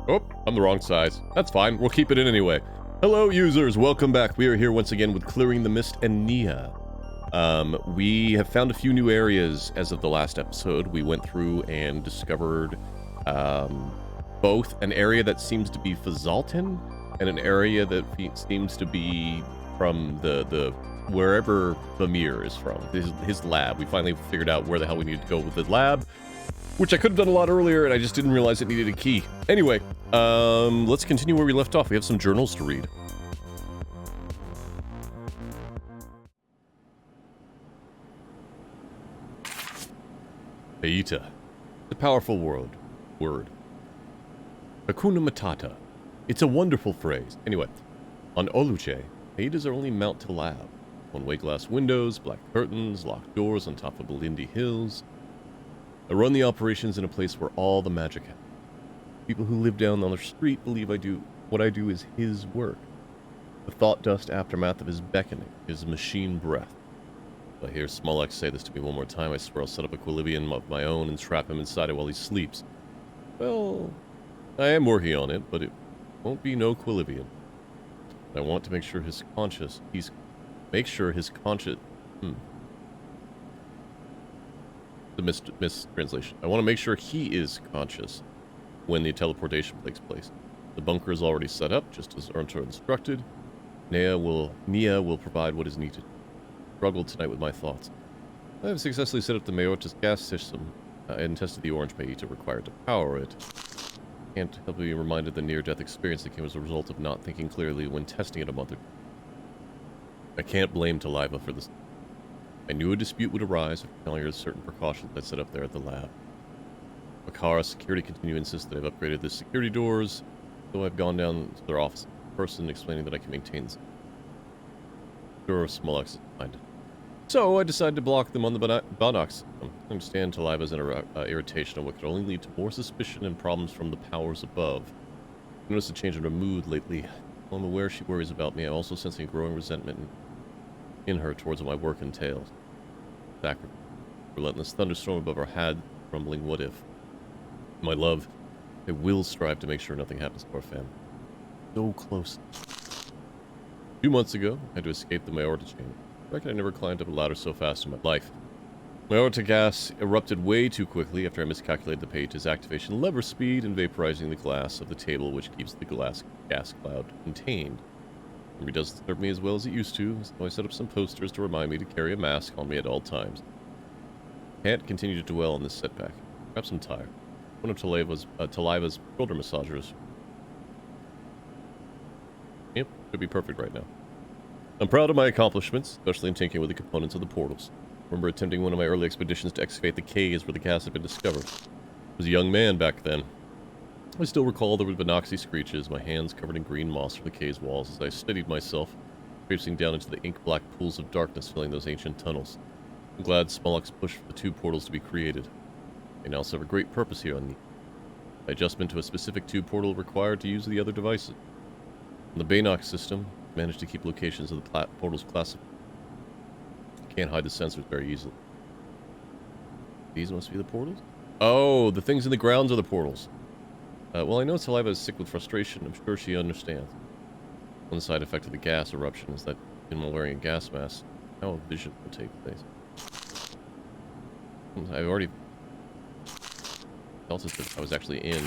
Oh, I'm the wrong size. That's fine. We'll keep it in anyway. Hello, users. Welcome back. We are here once again with Clearing the Myst and Neyyah. We have found a few new areas as of the last episode. We went through and discovered both an area that seems to be Fazaltin and an area that seems to be from the wherever Vamir is from, his lab. We finally figured out where the hell we needed to go with the lab, which I could have done a lot earlier, and I just didn't realize it needed a key. Anyway, let's continue where we left off. We have some journals to read. Aita. The powerful word. Hakuna Matata. It's a wonderful phrase. Anyway, on Oluche, Aitas are only mount to lab. One-way glass windows, black curtains, locked doors on top of Belindi Hills. I run the operations in a place where all the magic happens. People who live down on the street believe what I do is his work. The thought dust aftermath of his beckoning, his machine breath. If I hear Smollax say this to me one more time, I swear I'll set up a Quilivian of my own and trap him inside it while he sleeps. Well, I am working on it, but it won't be no Quilivian. I want to make sure his conscious, the mistranslation. I want to make sure he is conscious when the teleportation takes place. The bunker is already set up, just as Ernter instructed. Neyyah will provide what is needed. Struggled tonight with my thoughts. I have successfully set up the Mayorta's gas system and tested the orange Mayita required to power it. Can't help be reminded of the near-death experience that came as a result of not thinking clearly when testing it a month ago. I can't blame Taliva for this. I knew a dispute would arise after telling her certain precautions I set up there at the lab. Makara security continue to insist that I've upgraded the security doors, though I've gone down to their office in person explaining that I can maintain them. Sure, Smollax is behind it. So I decided to block them on the Bonox system. I understand Taliva's irritation on what could only lead to more suspicion and problems from the powers above. I noticed a change in her mood lately. While I'm aware she worries about me, I'm also sensing a growing resentment in her towards what my work entails. Sacrifice. Relentless thunderstorm above our head, rumbling what if. My love, I will strive to make sure nothing happens to our family. So close. 2 months ago, I had to escape the Mayorta chamber. I reckon I never climbed up a ladder so fast in my life. Mayorta gas erupted way too quickly after I miscalculated the page's activation lever speed and vaporizing the glass of the table which keeps the gas cloud contained. Memory doesn't serve me as well as it used to, so I set up some posters to remind me to carry a mask on me at all times. Can't continue to dwell on this setback. Perhaps I'm tired. One of Taliva's shoulder massagers. Yep, could be perfect right now. I'm proud of my accomplishments, especially in tinkering with the components of the portals. I remember attempting one of my early expeditions to excavate the caves where the gas had been discovered. I was a young man back then. I still recall there were Benoxy screeches, my hands covered in green moss from the cave's walls as I steadied myself, traipsing down into the ink-black pools of darkness filling those ancient tunnels. I'm glad Smollax pushed for the 2 portals to be created. They now serve a great purpose here on Neyyah. My adjustment to a specific 2 portal required to use the other devices. On the Banox system, I managed to keep locations of the portals classified. I can't hide the sensors very easily. These must be the portals? Oh, the things in the grounds are the portals. Well, I know Taliva is sick with frustration. I'm sure she understands. One side effect of the gas eruption is that even while wearing a gas mask, how a vision will take place. I've already felt as if I was actually in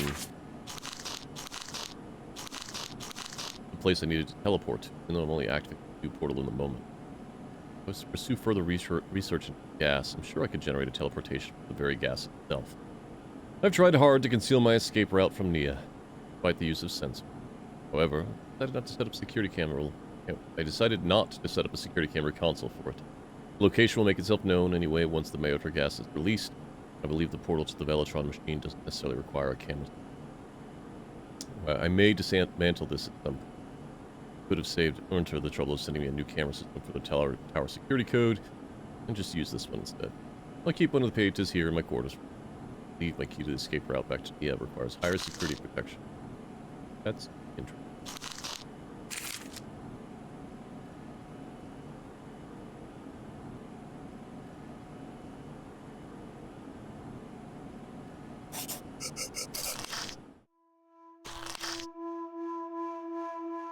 the place I needed to teleport to, even though I'm only activating the 2 portal in the moment. If I was to pursue further research into gas, I'm sure I could generate a teleportation from the very gas itself. I've tried hard to conceal my escape route from Neyyah, despite the use of sensors. However, I decided not to set up a security camera console for it. The location will make itself known anyway once the Mayorta gas is released. I believe the portal to the Velatron machine doesn't necessarily require a camera. I may dismantle this at some point. Could have saved Ernter the trouble of sending me a new camera system for the tower security code, and just use this one instead. I'll keep one of the pages here in my quarters. Leave my key to the escape route back to Neyyah requires higher security protection. That's interesting.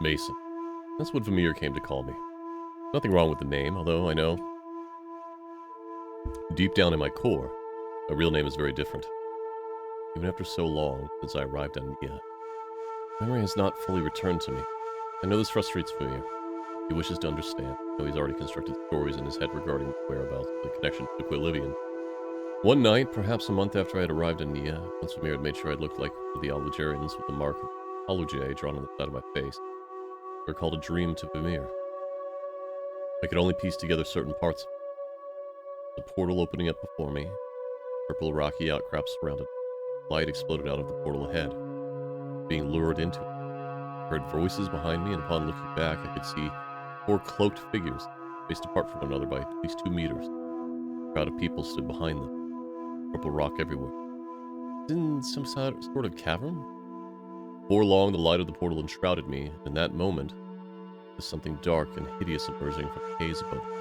Mason. That's what Vamir came to call me. Nothing wrong with the name, although I know deep down in my core, my real name is very different. Even after so long since I arrived on Neyyah, memory has not fully returned to me. I know this frustrates Vamir. He wishes to understand, though he's already constructed stories in his head regarding the whereabouts of the connection to Quilivian. One night, perhaps a month after I had arrived in Neyyah, once Vamir had made sure I'd looked like the Algerians with the mark of Algae drawn on the side of my face, I recalled a dream to Vamir. I could only piece together certain parts. The portal opening up before me, purple rocky outcrops surrounded. Light exploded out of the portal ahead, being lured into it. I heard voices behind me, and upon looking back, I could see 4 cloaked figures, spaced apart from one another by at least 2 meters. A crowd of people stood behind them. Purple rock everywhere. In some sort of cavern? Before long, the light of the portal enshrouded me, and in that moment, there was something dark and hideous emerging from the haze above me.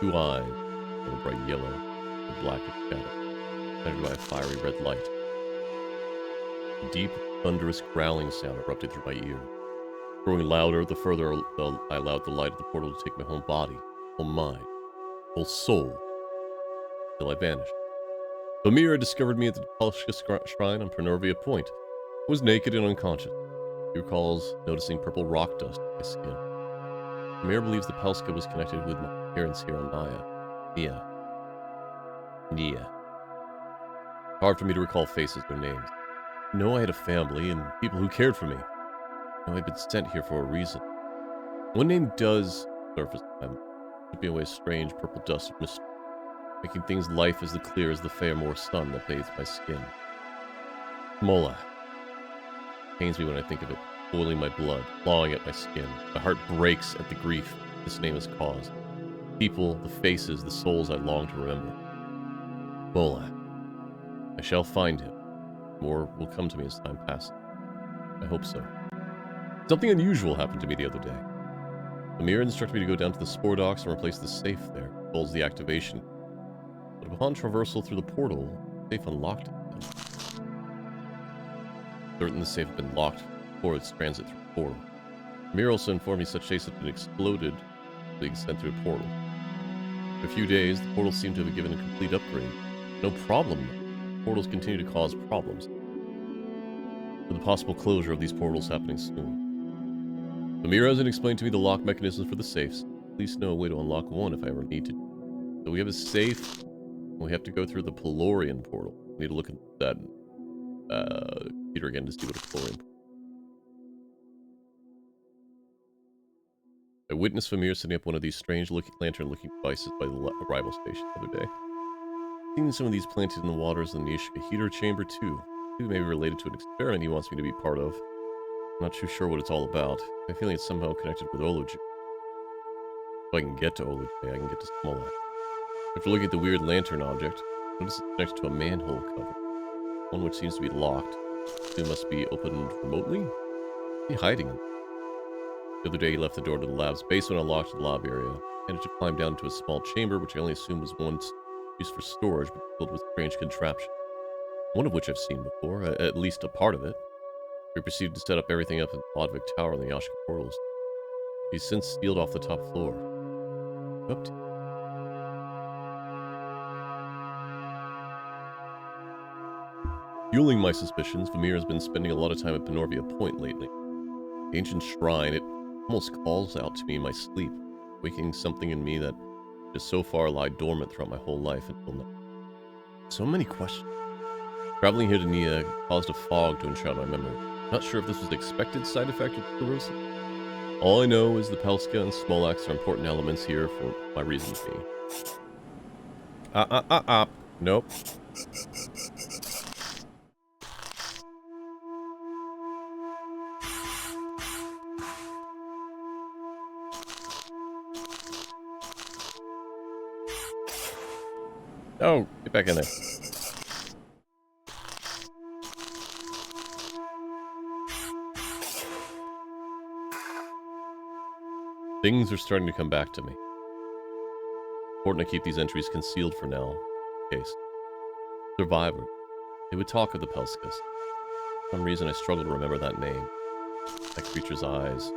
2 eyes, one bright yellow, and black as shadow, centered by a fiery red light. A deep, thunderous growling sound erupted through my ear, growing louder the further I allowed the light of the portal to take my whole body, whole mind, whole soul, till I vanished. Vamir had discovered me at the Palshka shrine on Pernorvia Point. I was naked and unconscious. He recalls noticing purple rock dust on my skin. Vamir believes the Palshka was connected with my appearance here on Neyyah. Hard for me to recall faces or names. I know I had a family and people who cared for me. I know I'd been sent here for a reason. One name does surface to them, stripping away a strange purple dust of mystery, making things life as clear as the fair Moor sun that bathes my skin. Smollax. Pains me when I think of it, boiling my blood, clawing at my skin. My heart breaks at the grief this name has caused. People, the faces, the souls I long to remember. Smollax. I shall find him. More will come to me as time passes. I hope so. Something unusual happened to me the other day. Vamir instructed me to go down to the spore docks and replace the safe there, as well as the activation. But upon traversal through the portal, the safe unlocked itself. Certain the safe had been locked before its transit through the portal. Vamir also informed me such safes had been exploded, being sent through a portal. For a few days, the portal seemed to have given a complete upgrade. No problem. Portals continue to cause problems, with the possible closure of these portals happening soon. Vamir hasn't explained to me the lock mechanisms for the safes. At least know a way to unlock one if I ever need to. So we have a safe, and we have to go through the Pelorian portal. We need to look at that computer again to see what a Pelorian portal. I witnessed Vamir setting up one of these strange lantern-looking devices by the arrival station the other day. I've seen some of these planted in the waters of the Neyyah heater chamber too. It may be related to an experiment he wants me to be part of. I'm not too sure what it's all about. I have a feeling it's somehow connected with Ology. If I can get to Ology, I can get to Smollax. After looking at the weird lantern object, I notice it's connected to a manhole cover. One which seems to be locked. It must be opened remotely? What's he hiding in? The other day he left the door to the lab's basement unlocked in the lab area. I managed to climb down into a small chamber which I only assumed was once used for storage, but filled with strange contraptions. One of which I've seen before, at least a part of it. We proceeded to set up everything up in the Lodvik Tower and the Yashka portals. He's since sealed off the top floor. Up to. Fueling my suspicions, Vamir has been spending a lot of time at Pernorvia Point lately. The ancient shrine, it almost calls out to me in my sleep, waking something in me that has so far lied dormant throughout my whole life until now. So many questions. Traveling here to Neyyah caused a fog to enshroud my memory. Not sure if this was an expected side effect of the corrosive. All I know is the Pelska and Smollax are important elements here for my reasons being. Nope. Oh, get back in there. Things are starting to come back to me. Important to keep these entries concealed for now, in case. Survivor. They would talk of the Pelskas. For some reason I struggle to remember that name. That creature's eyes,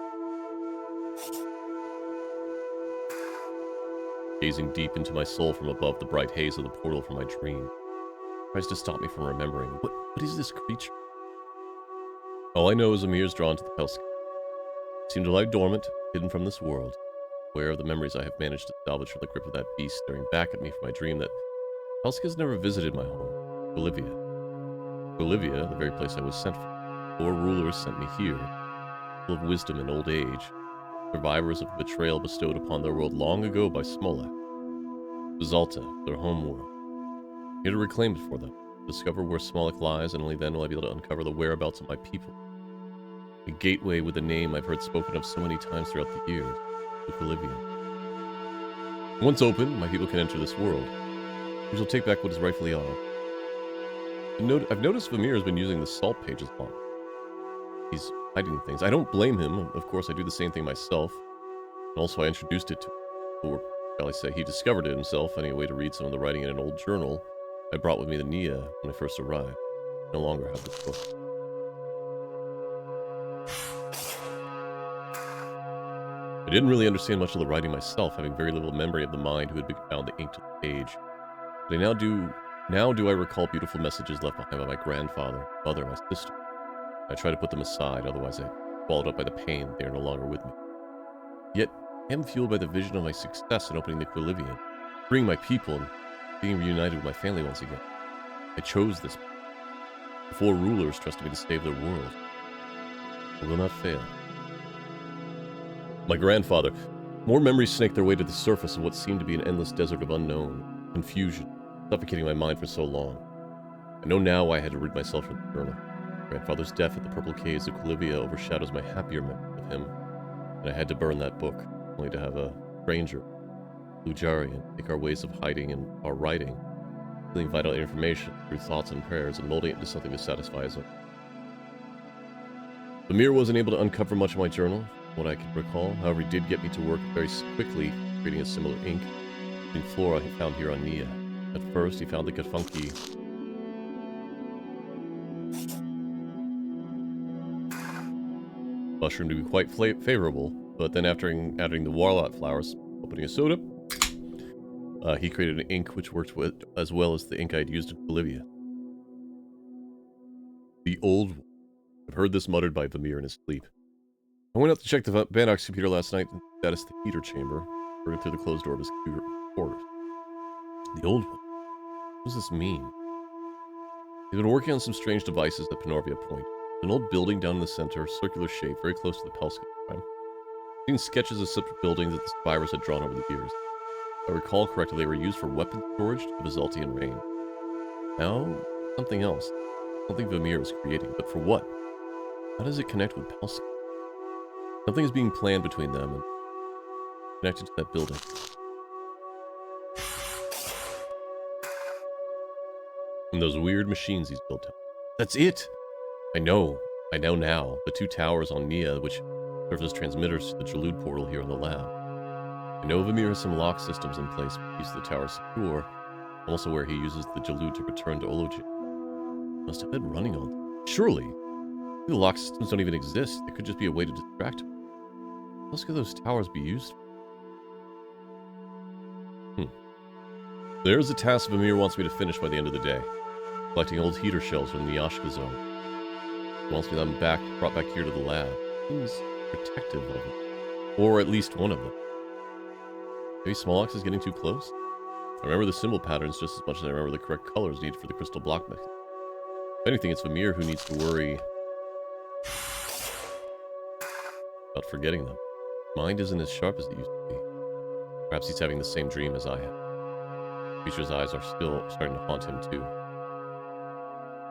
gazing deep into my soul from above the bright haze of the portal from my dream, tries to stop me from remembering. What is this creature? All I know is Vamir's drawn to the Pelsk. Seem to lie dormant, hidden from this world, aware of the memories I have managed to salvage from the grip of that beast staring back at me from my dream that Pelsk has never visited my home, Bolivia. Bolivia, the very place I was sent from. 4 rulers sent me here, full of wisdom and old age, survivors of betrayal bestowed upon their world long ago by Smollax. Zalta, their home world. Here to reclaim it for them, discover where Smollax lies, and only then will I be able to uncover the whereabouts of my people. A gateway with a name I've heard spoken of so many times throughout the years, the Bolivia. Once open, my people can enter this world. We shall take back what is rightfully ours. I've noticed Vamir has been using the salt pages a lot. He's hiding things. I don't blame him. Of course, I do the same thing myself. And also, I introduced it to him. Or, shall I say, he discovered it himself, finding a way to read some of the writing in an old journal I brought with me to Neyyah when I first arrived. I no longer have this book. I didn't really understand much of the writing myself, having very little memory of the mind who had bound the ink to the page. But now do I recall beautiful messages left behind by my grandfather, mother, and my sister. I try to put them aside, otherwise I swallowed up by the pain that they are no longer with me. Yet, I am fueled by the vision of my success in opening the Quilivian, freeing my people, and being reunited with my family once again. I chose this. The 4 rulers trusted me to save their world. I will not fail. My grandfather. More memories snaked their way to the surface of what seemed to be an endless desert of unknown, confusion, suffocating my mind for so long. I know now why I had to rid myself of the journal. Grandfather's death at the Purple Caves of Quilivia overshadows my happier memory of him, and I had to burn that book, only to have a stranger, Lujarian, take our ways of hiding and our writing, stealing vital information through thoughts and prayers, and molding it into something to satisfy his own. Vamir wasn't able to uncover much of my journal, from what I can recall. However, he did get me to work very quickly, creating a similar ink in flora he found here on Neyyah. At first, he found the Gafunki mushroom to be quite favorable, but then after adding the warlot flowers, opening a soda, he created an ink which worked with as well as the ink I had used in Bolivia. The old one. I've heard this muttered by Vamir in his sleep. I went out to check the Bannock's computer last night and status the heater chamber, burning through the closed door of his computer quarters. The old one. What does this mean? He's been working on some strange devices at Penorvia Point. An old building down in the center, circular shape, very close to the Pelsk time. I've seen sketches of such buildings that the survivors had drawn over the years. If I recall correctly, they were used for weapon storage to the Bazaltian rain. Now, something else. Something Vamir is creating, but for what? How does it connect with Pelsk? Something is being planned between them and connected to that building. And those weird machines he's built. That's it! I know now. The 2 towers on Neyyah, which serve as transmitters to the Jalud portal here in the lab. I know Vamir has some lock systems in place to keep the tower secure, and also where he uses the Jalud to return to Oloj. Must have been running on them. Surely, the lock systems don't even exist. It could just be a way to distract him. What else could those towers be used for? There's a task Vamir wants me to finish by the end of the day. Collecting old heater shells from the Yashka zone. He wants me to have them brought back here to the lab. Seems protective of it. Or at least one of them. Maybe Smollax is getting too close? I remember the symbol patterns just as much as I remember the correct colors needed for the crystal block method. If anything, it's Vamir who needs to worry about forgetting them. Mind isn't as sharp as it used to be. Perhaps he's having the same dream as I have. The creature's eyes are still starting to haunt him too.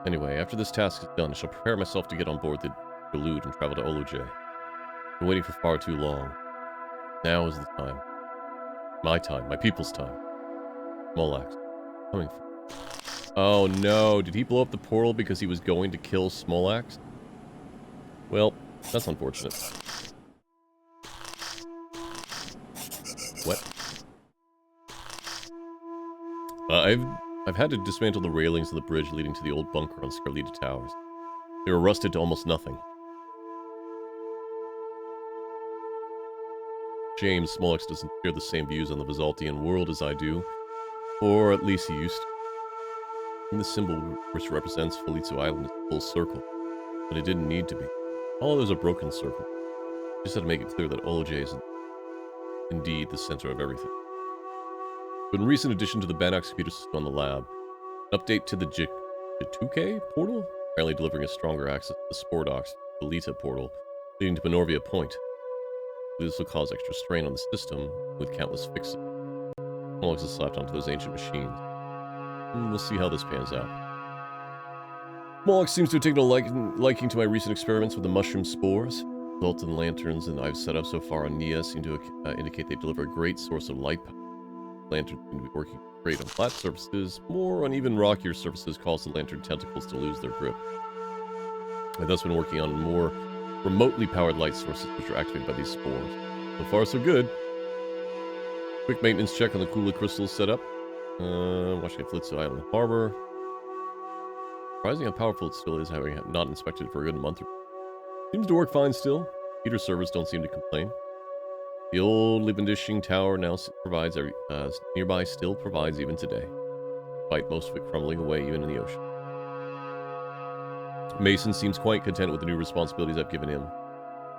Anyway, after this task is done, I shall prepare myself to get on board the Jalud and travel to Oloj. I've been waiting for far too long. Now is the time. My time. My people's time. Smollax. Coming for. Oh no, did he blow up the portal because he was going to kill Smollax? Well, that's unfortunate. What? I've had to dismantle the railings of the bridge leading to the old bunker on Scarlita Towers. They were rusted to almost nothing. Shame Smollax doesn't share the same views on the Visaltian world as I do, or at least he used to. And the symbol which represents Felizu Island is a full circle, but it didn't need to be. All is a broken circle. Just had to make it clear that Oloj is indeed the center of everything. But in recent addition to the Bannock's computer system on the lab, an update to the Jituke portal, apparently delivering a stronger access to the Spordox Belita portal, leading to Benorvia Point. This will cause extra strain on the system, with countless fixes. Smollax is slapped onto those ancient machines. We'll see how this pans out. Smollax seems to have taken a liking to my recent experiments with the mushroom spores. Results in lanterns and I've set up so far on Neyyah seem to indicate they deliver a great source of light power. Lanterns seem to be working great on flat surfaces. More uneven, rockier surfaces cause the lantern tentacles to lose their grip. I've thus been working on more remotely powered light sources which are activated by these spores. So far, so good. Quick maintenance check on the Kula crystals set up. Watching at Felizu Island Harbor. Surprising how powerful it still is, having not inspected it for a good month or seems to work fine still. Computer servers don't seem to complain. The old Liebendishing Tower now provides nearby still provides even today, despite most of it crumbling away even in the ocean. Mason seems quite content with the new responsibilities I've given him.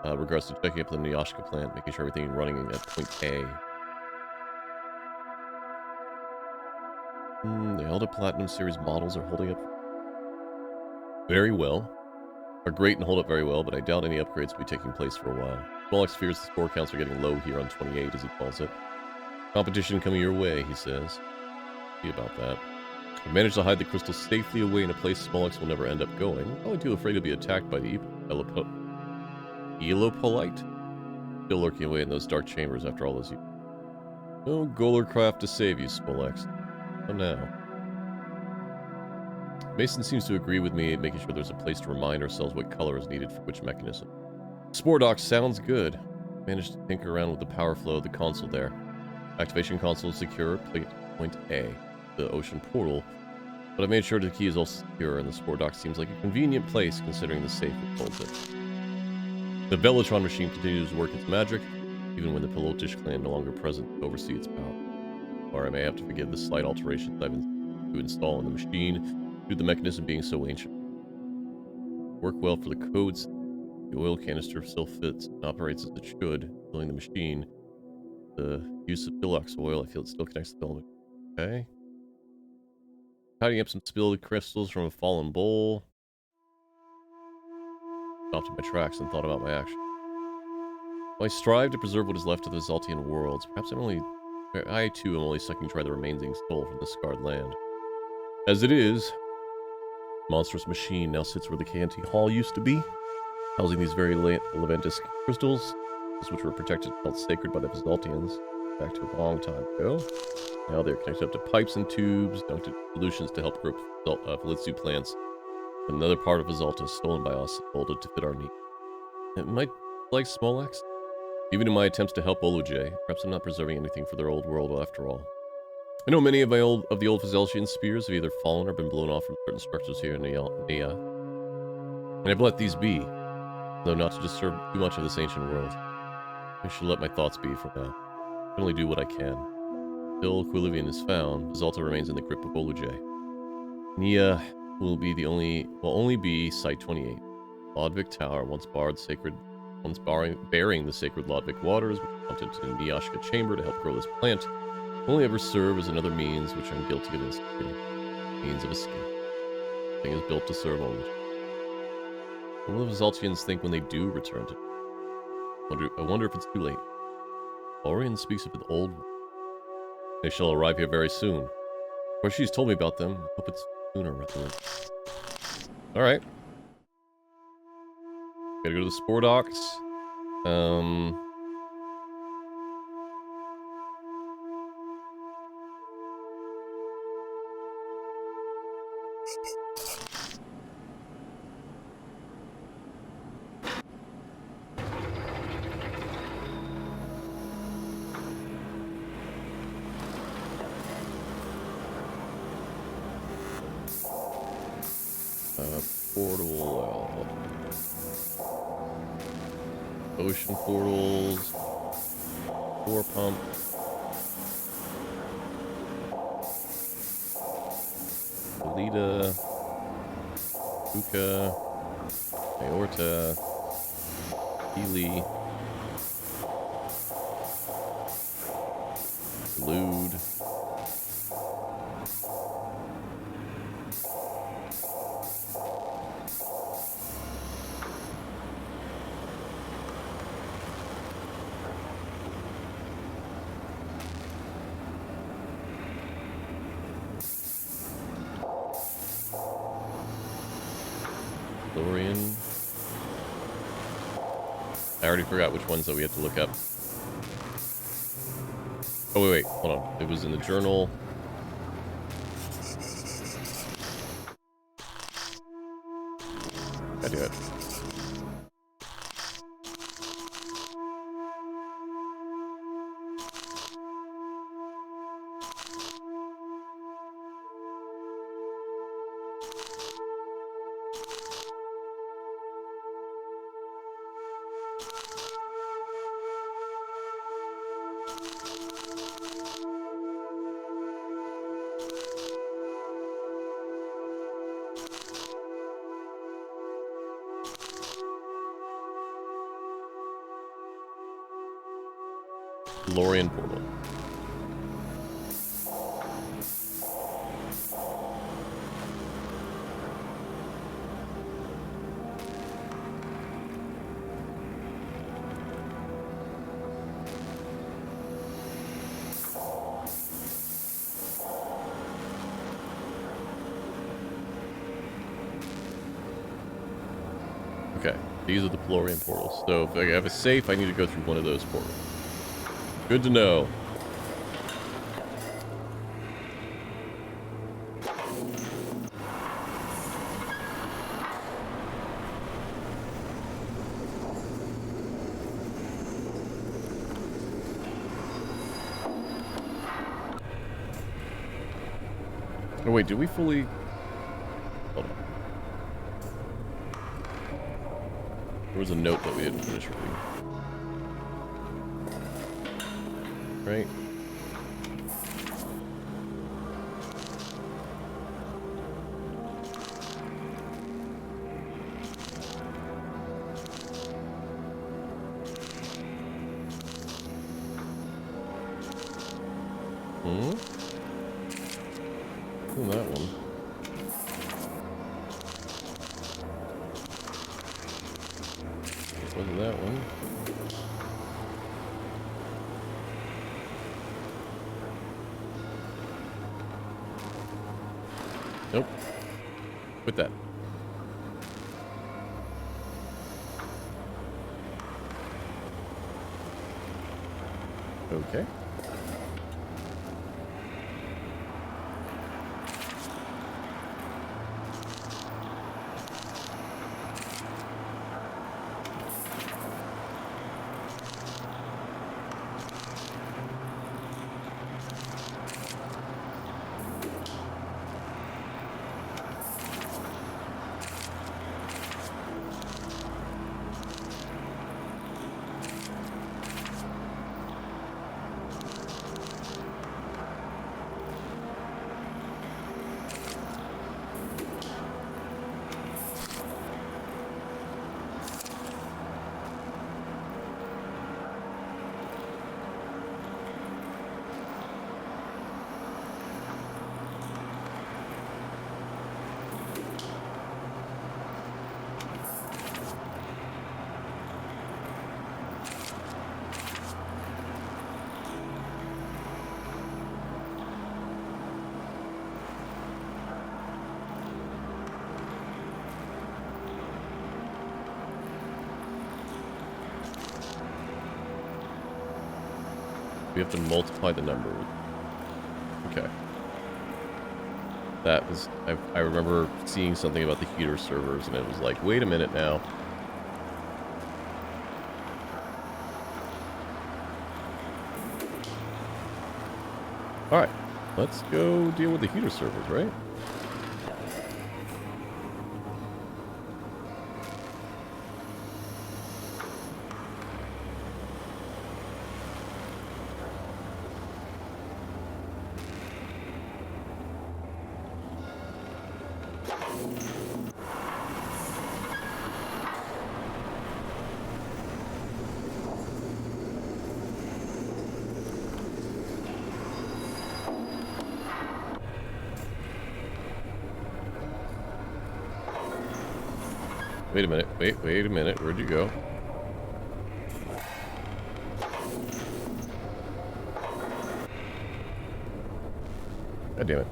Regards to checking up the Neyyah plant, making sure everything is running at point A. The Elder Platinum Series models are holding up very well. Are great and hold up very well, but I doubt any upgrades will be taking place for a while. Smollax fears the score counts are getting low here on 28, as he calls it. Competition coming your way, he says. See about that. I've managed to hide the crystal safely away in a place Smollax will never end up going. Probably too afraid to be attacked by the Elopolite? Still lurking away in those dark chambers after all those years. No Golercraft to save you, Smollax. Oh, now. Mason seems to agree with me, making sure there's a place to remind ourselves what color is needed for which mechanism. Spordox sounds good. Managed to tinker around with the power flow of the console there. Activation console is secure, point A, the ocean portal. But I made sure the key is also secure, and the Spordox seems like a convenient place considering the safe that holds it. The Velotron machine continues to work its magic, even when the Pilotish clan no longer present to oversee its power. Or I may have to forgive the slight alterations I've to install in the machine, due to the mechanism being so ancient. Work well for the codes. The oil canister still fits and operates as it should, filling the machine. The use of Philox oil, I feel it still connects to the element. Okay. Tidying up some spilled crystals from a fallen bowl. Stopped in my tracks and thought about my action. While I strive to preserve what is left of the Zaltian worlds, perhaps I too am only sucking dry the remaining soul from the scarred land. As it is, monstrous machine now sits where the Canty Hall used to be, housing these very Leventis crystals, which were protected and held sacred by the Visaltians back to a long time ago. Now they're connected up to pipes and tubes, dunked into solutions to help grow Felizu plants. Another part of Visalta is stolen by us, molded to fit our needs. It might like Smollax. Even in my attempts to help Oloj, perhaps I'm not preserving anything for their old world after all. I know many of the old Visaltian spears have either fallen or been blown off from certain structures here in Neyyah, and I've let these be, though not to disturb too much of this ancient world. I should let my thoughts be for now. I can only do what I can. Until Quilivian is found, Visalta remains in the grip of Oloj. Neyyah will only be Site 28. Lodvik Tower, once bearing the sacred Lodvik waters, which pumped into the Neyyah chamber to help grow this plant, only ever serve as another means which I'm guilty of instituting. Means of escape. The thing is built to serve only. What will the Visaltians think when they do return to it? I wonder if it's too late. Orion speaks of an old one. They shall arrive here very soon. Of course, she's told me about them. I hope it's sooner rather than... Alright. Gotta go to the Spordox. Portal. Ocean portals. 4 pump. Alita. Uka. Aorta. Healy. Lude. Dorian. I already forgot which ones that we have to look up. Oh, wait, hold on. It was in the journal. I do it. Lorian portal. Okay, these are the Florian portals. So if I have a safe, I need to go through one of those portals. Good to know. Oh wait, did we fully... Hold on. There was a note that we didn't finish reading. Right? Hmm? Oh, that one. Wasn't that one? Nope. Quit that. Okay. We have to multiply the number. Okay. That was... I remember seeing something about the heater servers, and it was like, wait a minute now. Alright. Let's go deal with the heater servers, right? Wait a minute. Wait a minute. Where'd you go? God damn it.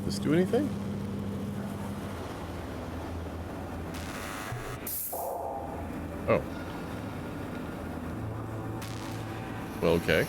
Does this do anything? Oh. Well, okay.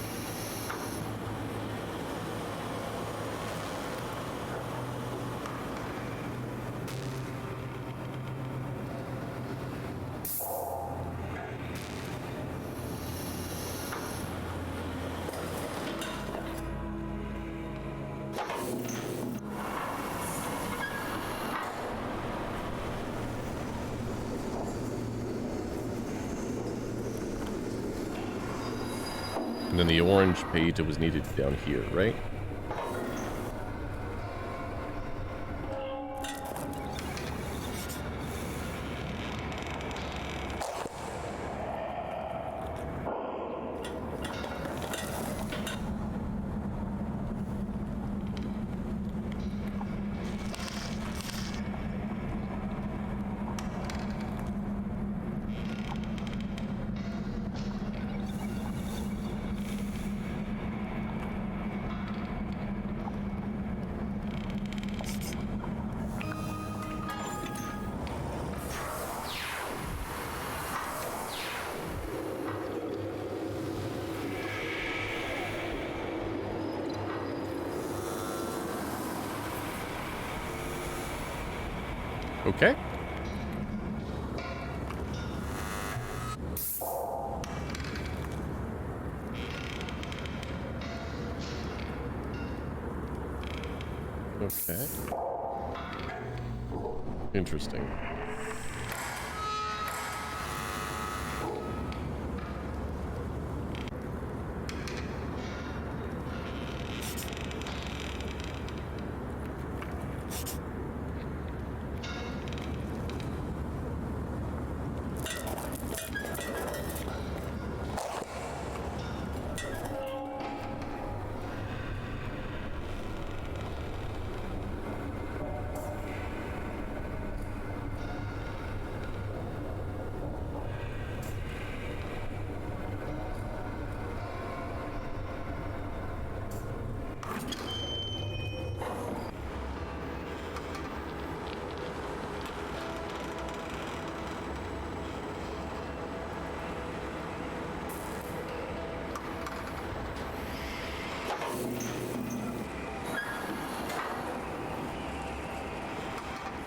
And then the orange page that was needed down here, right? Okay. Okay. Interesting.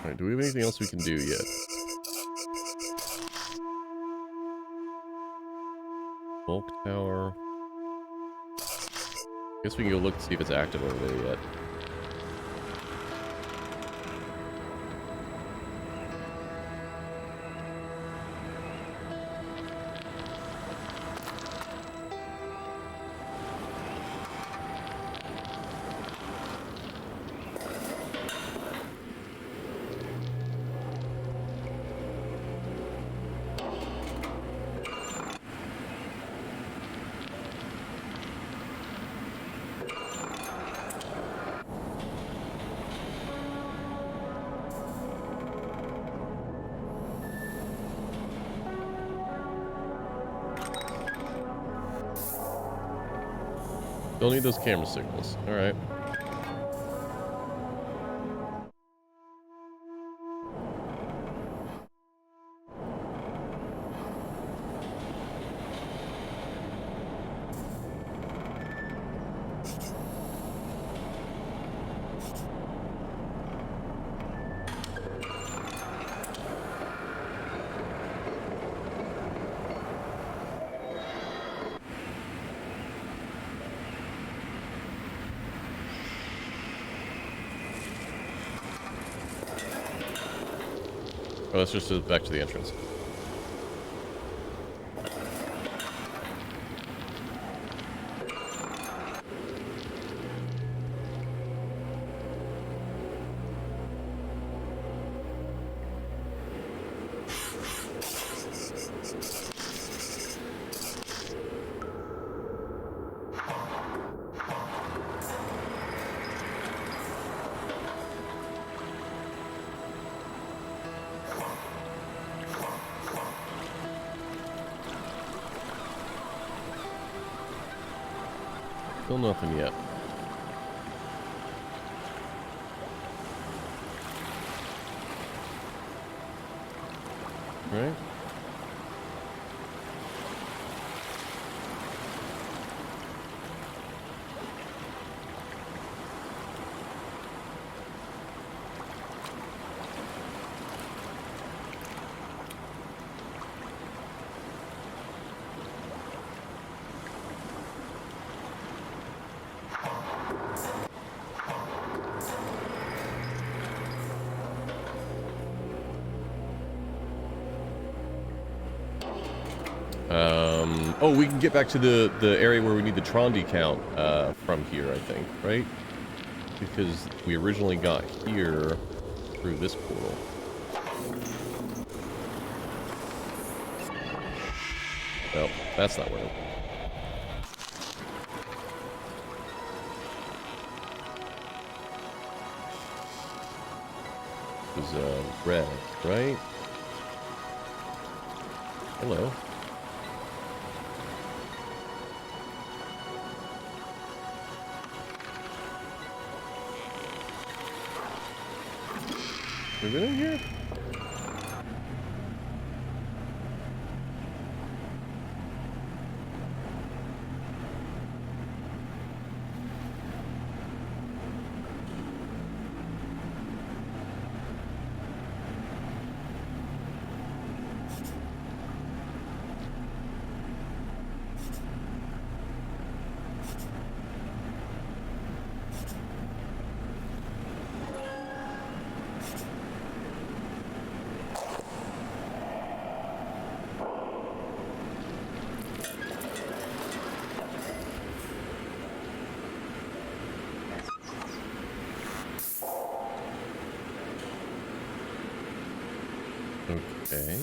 Alright, do we have anything else we can do yet? Bulk tower. Guess we can go look to see if it's active over there yet. Don't need those camera signals. Alright. Oh, that's just back to the entrance. Still nothing yet. All right. Oh, we can get back to the area where we need the Tron decount from here, I think, right? Because we originally got here through this portal. Oh, that's not where it was. Red, right? Hello. Have we been in here? Okay.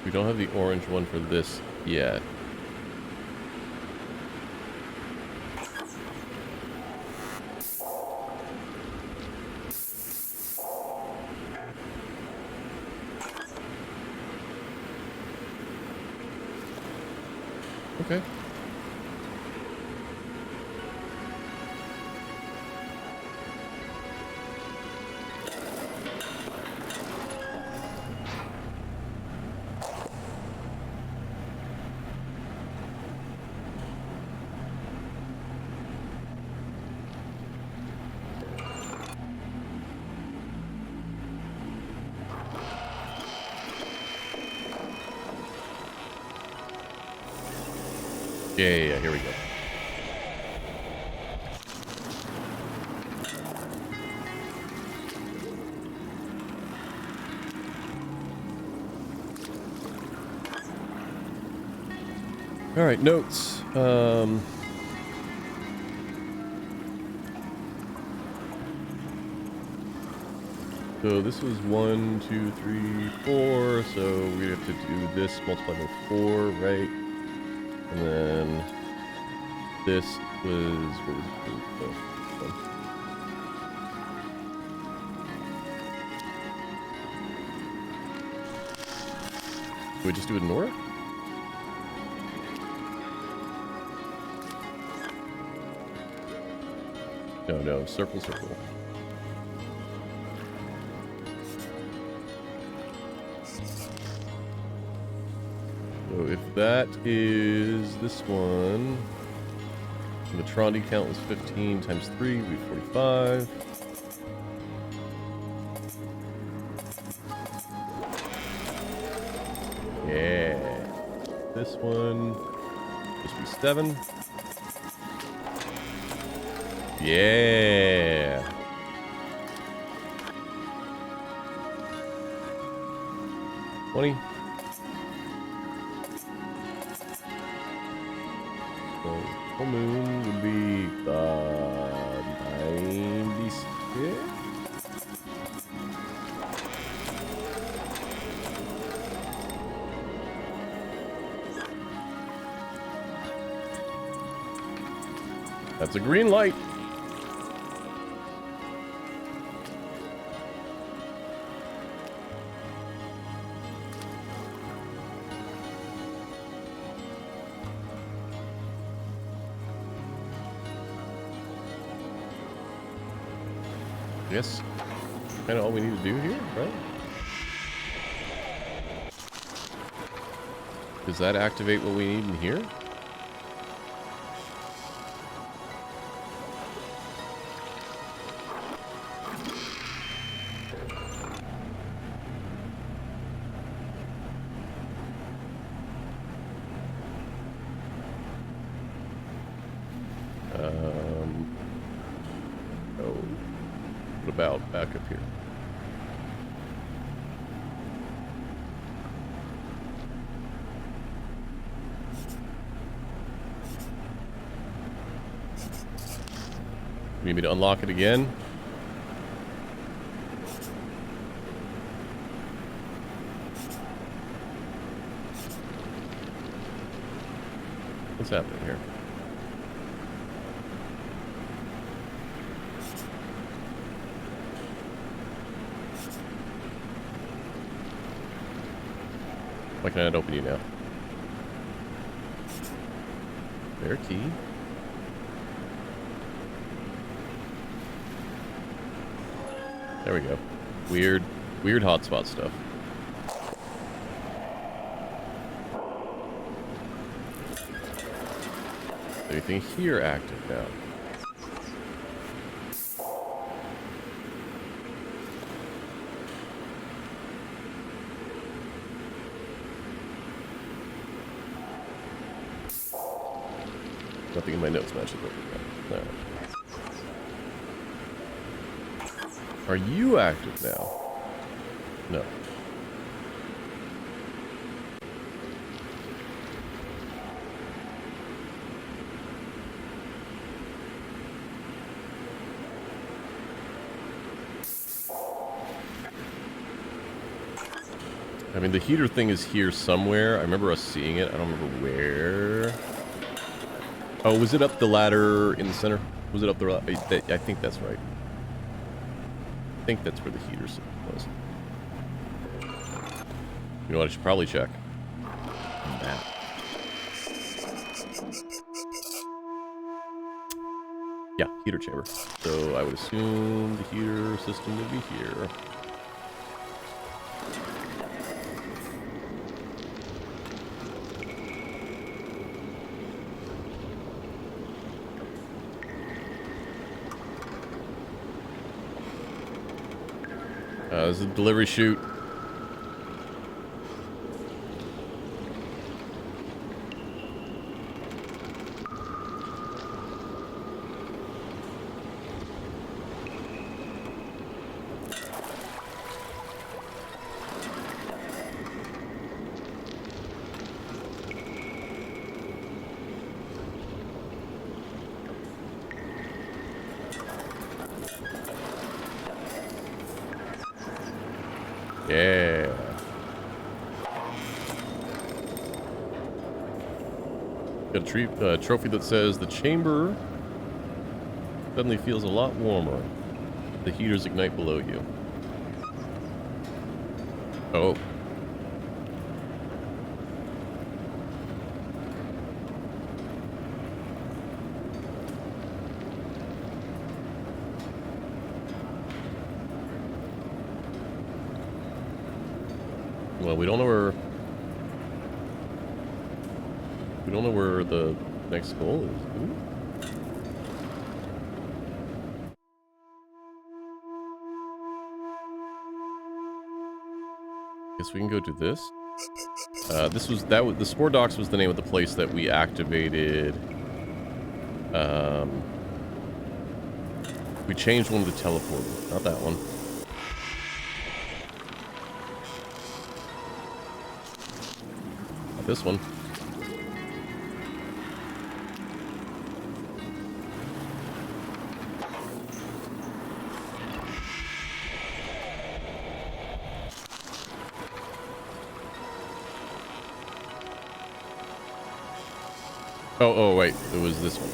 We don't have the orange one for this yet. Okay. Yeah, here we go. All right, notes. So this was 1, 2, 3, 4. So we have to do this multiplied by 4, right? And then this was what was it? Can we just do it in order? No, circle, circle. So if that is this one, and the Tron count was 15 times 3, would be 45. Yeah. This one. This will be 7. Yeah. $20. So full moon would be 96. That's a green light. I guess kind of all we need to do here, right? Does that activate what we need in here? Oh, what about back up here? You need me to unlock it again? What's happening here? Why can't I open you now? Bear key. There we go. Weird hotspot stuff. Anything here active now? Nothing in my notes matches what we got. No. Are you active now? No. I mean, the heater thing is here somewhere. I remember us seeing it. I don't remember where. Oh, was it up the ladder in the center? Was it up the... I think that's right. I think that's where the heater was. You know what? I should probably check. Map. Yeah, heater chamber. So I would assume the heater system would be here. This is a delivery chute. Yeah. Got a trophy that says the chamber suddenly feels a lot warmer. The heaters ignite below you. Oh. Well, we don't know where the next goal is. Ooh. Guess we can go do this. The Spore Docks was the name of the place that we activated. We changed one of the teleporters, not that one. Not this one. Oh, wait. It was this one.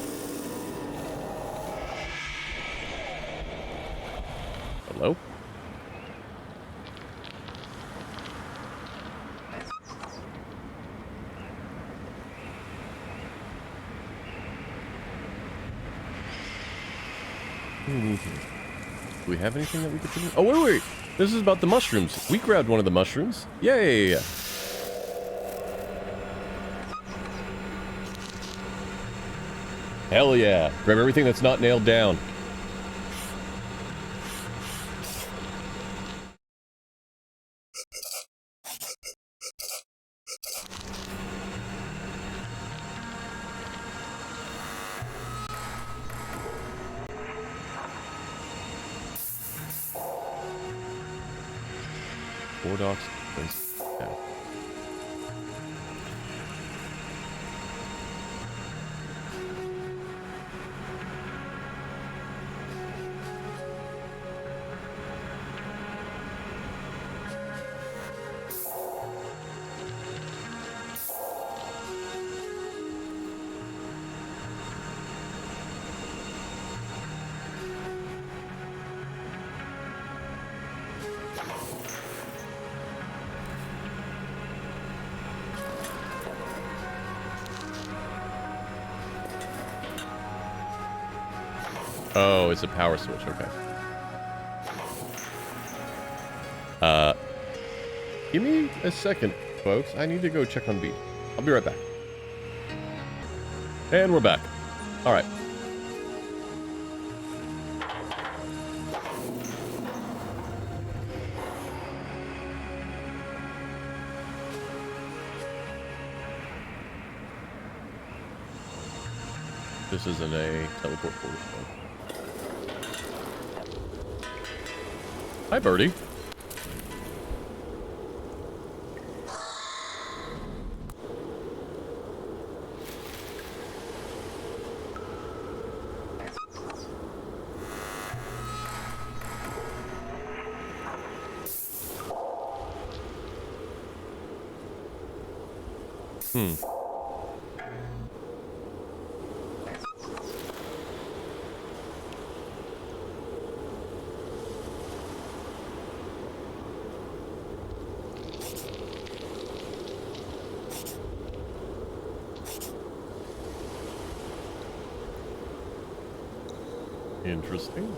Hello? Do we have anything that we could do? Oh, wait. This is about the mushrooms. We grabbed one of the mushrooms. Yay! Hell yeah. Grab everything that's not nailed down. Four docks. Okay. Oh, it's a power switch. Okay. Give me a second, folks. I need to go check on B. I'll be right back. And we're back. All right. This isn't a teleport portal. Hi, Birdie. Interesting.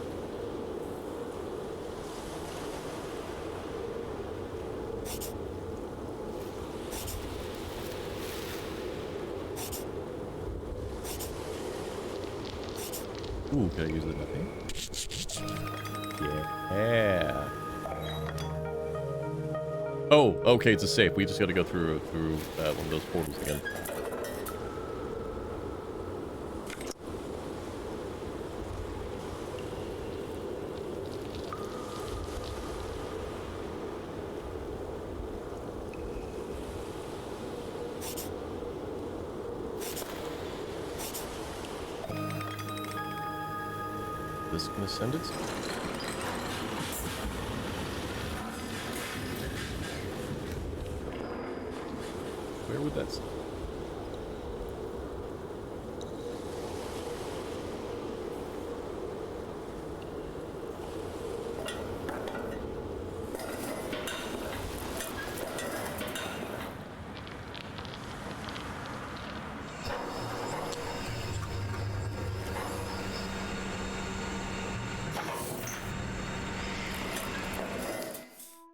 Ooh, can I use the nothing? Yeah. Oh, okay, it's a safe. We just got to go through one of those portals again. This gonna send it? Where would that send?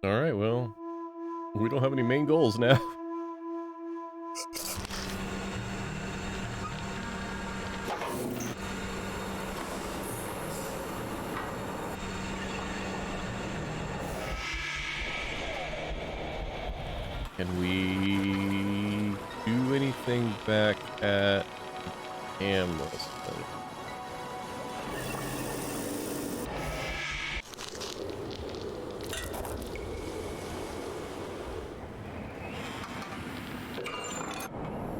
Alright, well, we don't have any main goals now. Can we do anything back at cameras?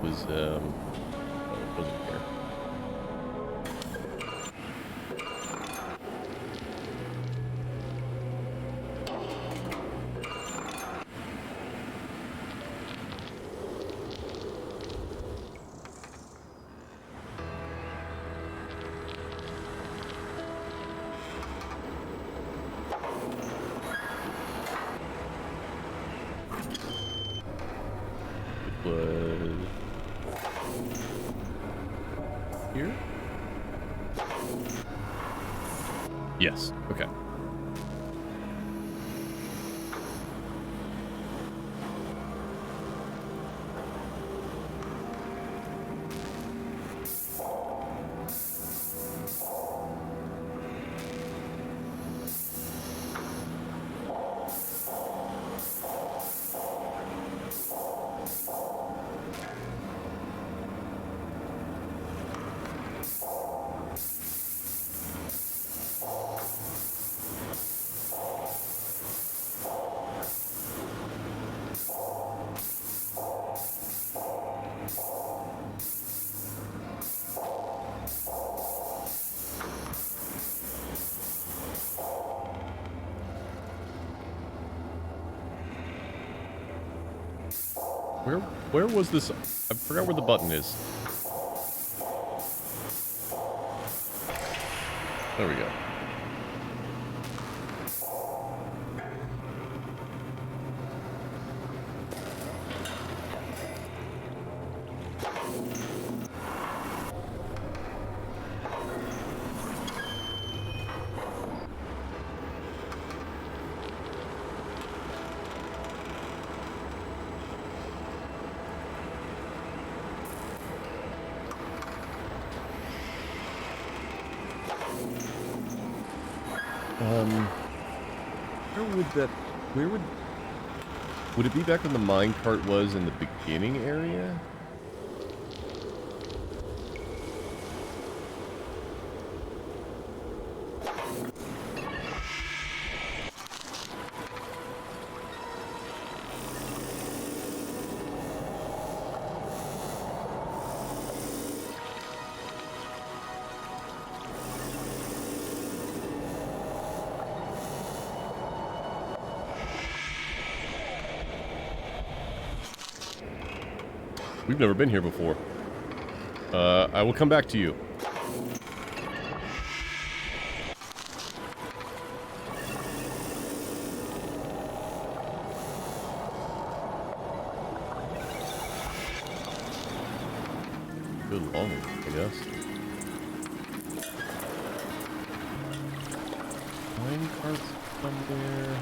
Was oh, it wasn't here. It was here? Yes, okay. Where was this? I forgot where the button is. There we go. Where would it be back when the minecart was in the beginning area? We've never been here before. I will come back to you. Good long, I guess. Mine carts somewhere.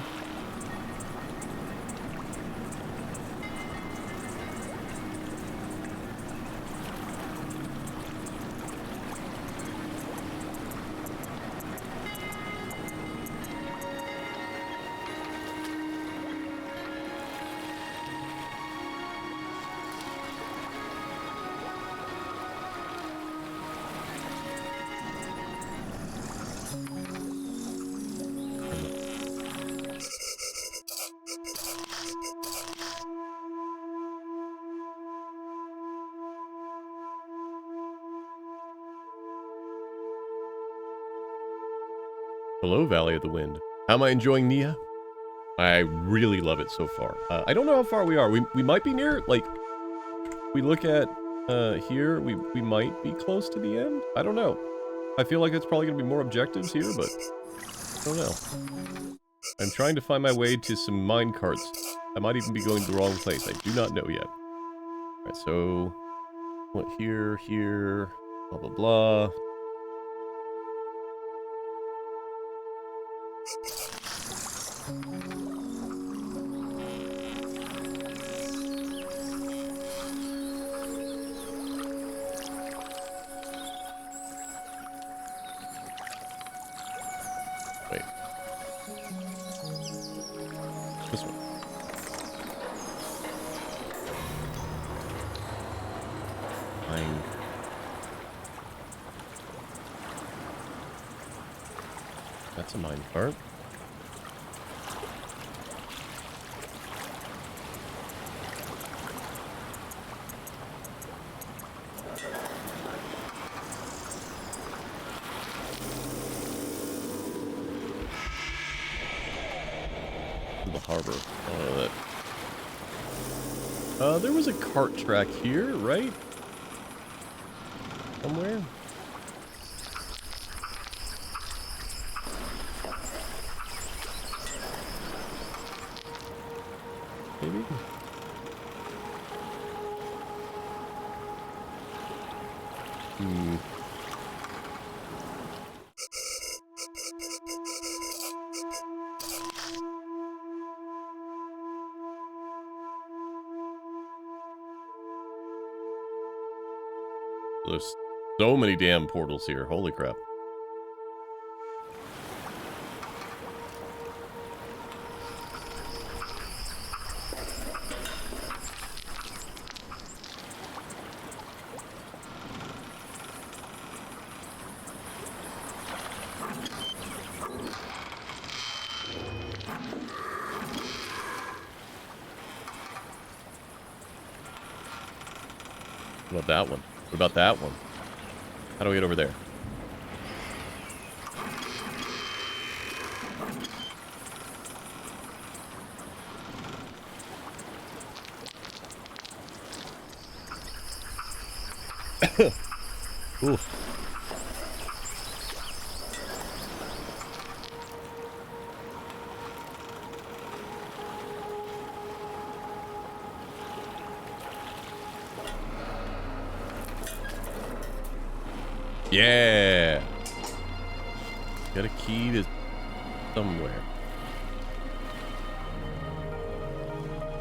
Hello, Valley of the Wind. How am I enjoying Neyyah? I really love it so far. I don't know how far we are. We might be near, like, we look at here, we might be close to the end. I don't know. I feel like it's probably going to be more objectives here, but I don't know. I'm trying to find my way to some mine carts. I might even be going to the wrong place. I do not know yet. Alright, so what here, blah, blah, blah. Wait. This one. Mine. That's a mine cart. The harbor. Oh, that. There was a cart track here, right? Somewhere? Maybe? Hmm. There's so many damn portals here. Holy crap. What about that one? What about that one? How do we get over there? Ooh. Yeah. Got a key to somewhere.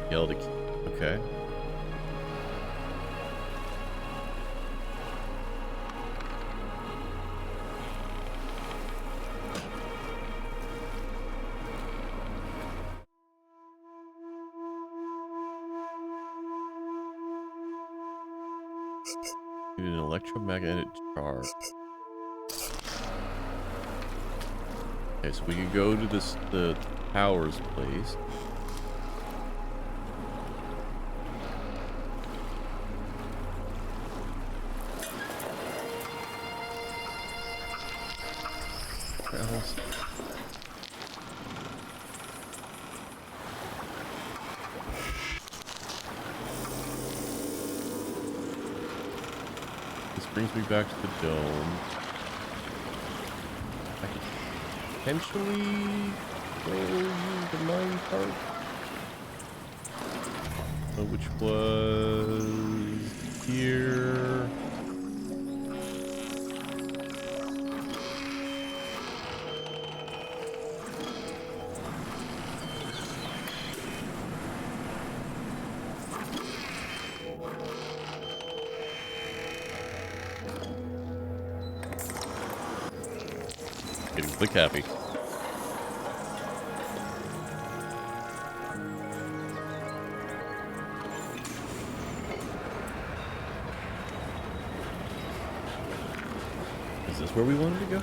Yelled a key. Okay. Need an electromagnetic charge. Okay, so we can go to the tower's place. What else? This brings me back to the dome. I could potentially go use the mine cart. Which was here. Getting click happy. Is this where we wanted to go?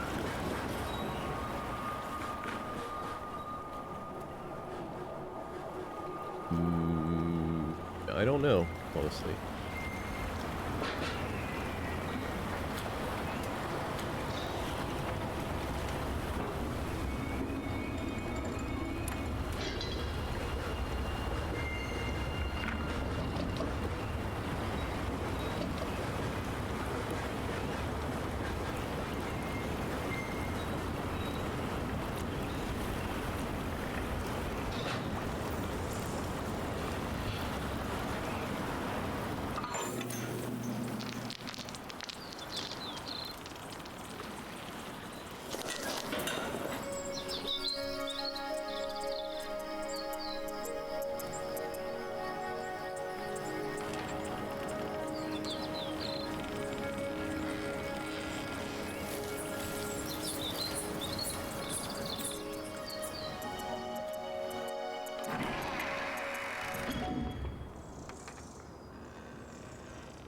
I don't know, honestly.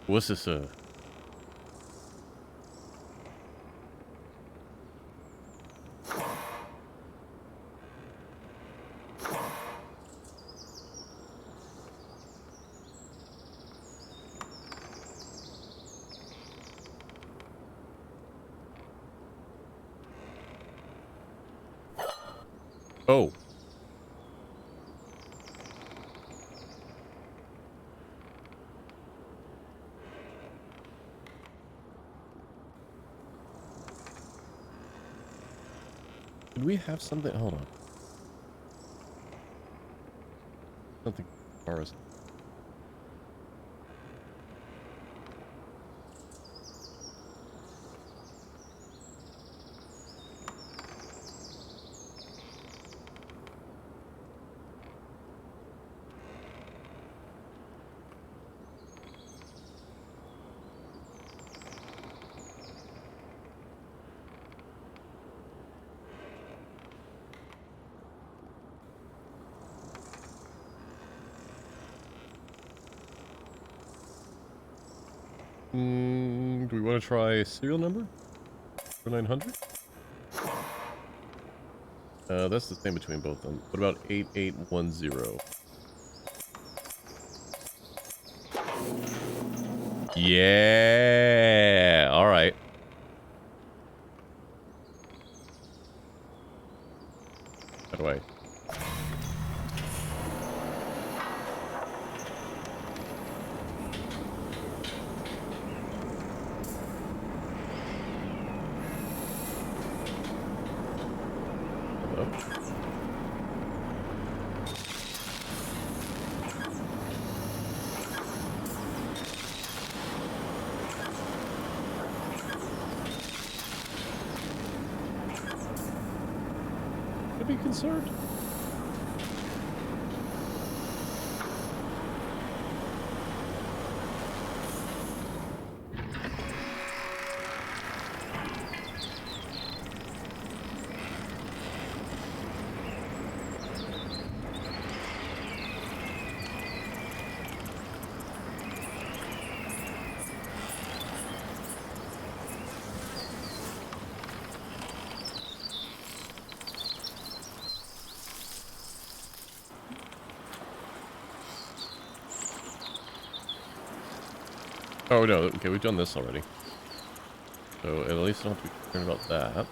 What's this, Oh. Did we have something? Hold on. Something as far as... do we want to try serial number for 900? That's the same between both of them. What about 8810? Yeah. All right. How do I? Hello? Should be concerned. Oh no, okay, we've done this already. So at least I don't have to be concerned about that.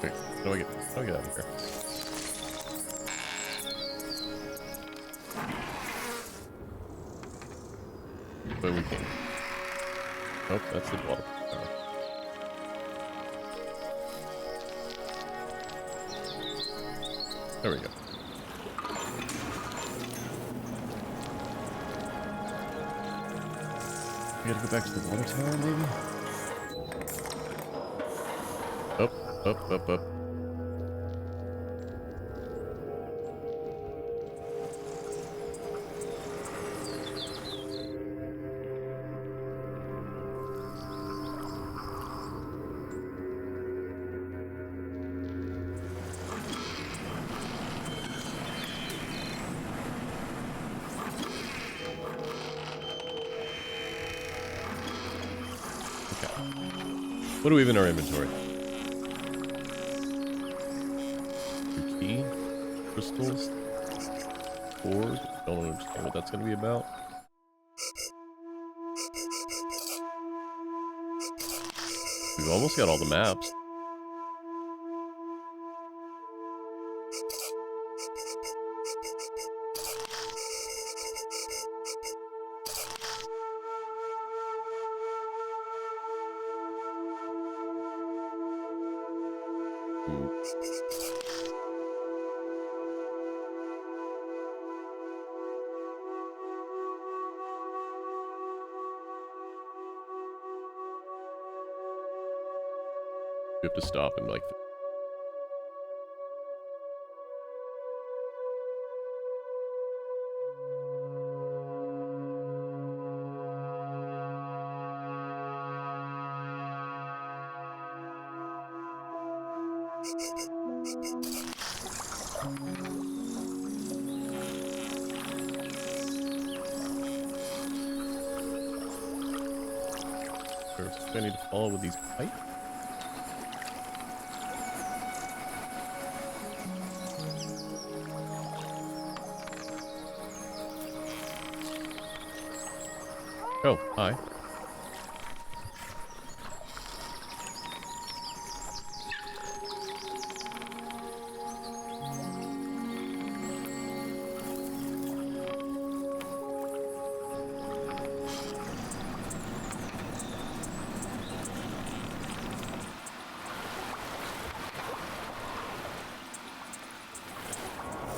Wait, how do I get out of here? But we can. Oh, that's the water. There we go. We gotta go back to the water tower, maybe? Up. What do we have in our inventory? Key, crystals, cord. Don't understand what that's going to be about. We've almost got all the maps. We have to stop and like... First, I need to follow with these pipes. Oh, hi.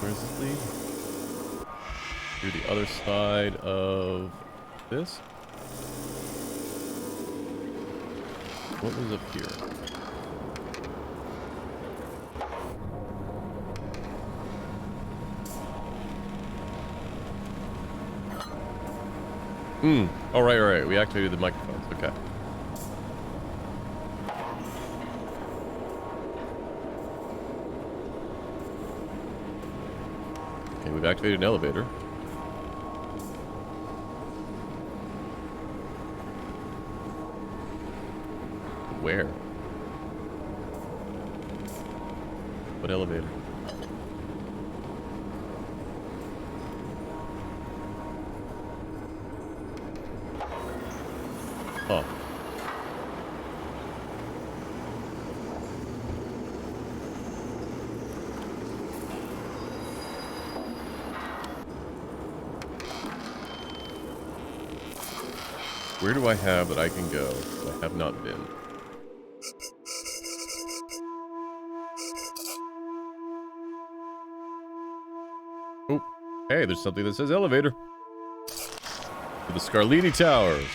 Where does this lead? Through the other side of this? What was up here? Oh, right. We activated the microphones. Okay. Okay, we've activated an elevator. Where? What elevator? Oh. Where do I have that I can go that I have not been? Oh, hey, there's something that says elevator. To the Scarlini Towers.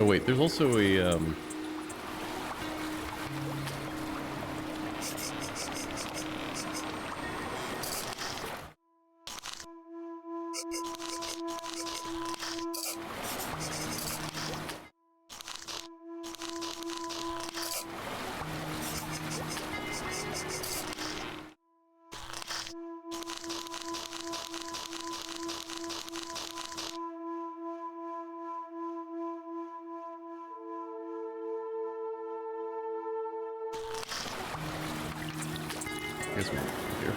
Oh wait, there's also a I guess we're here.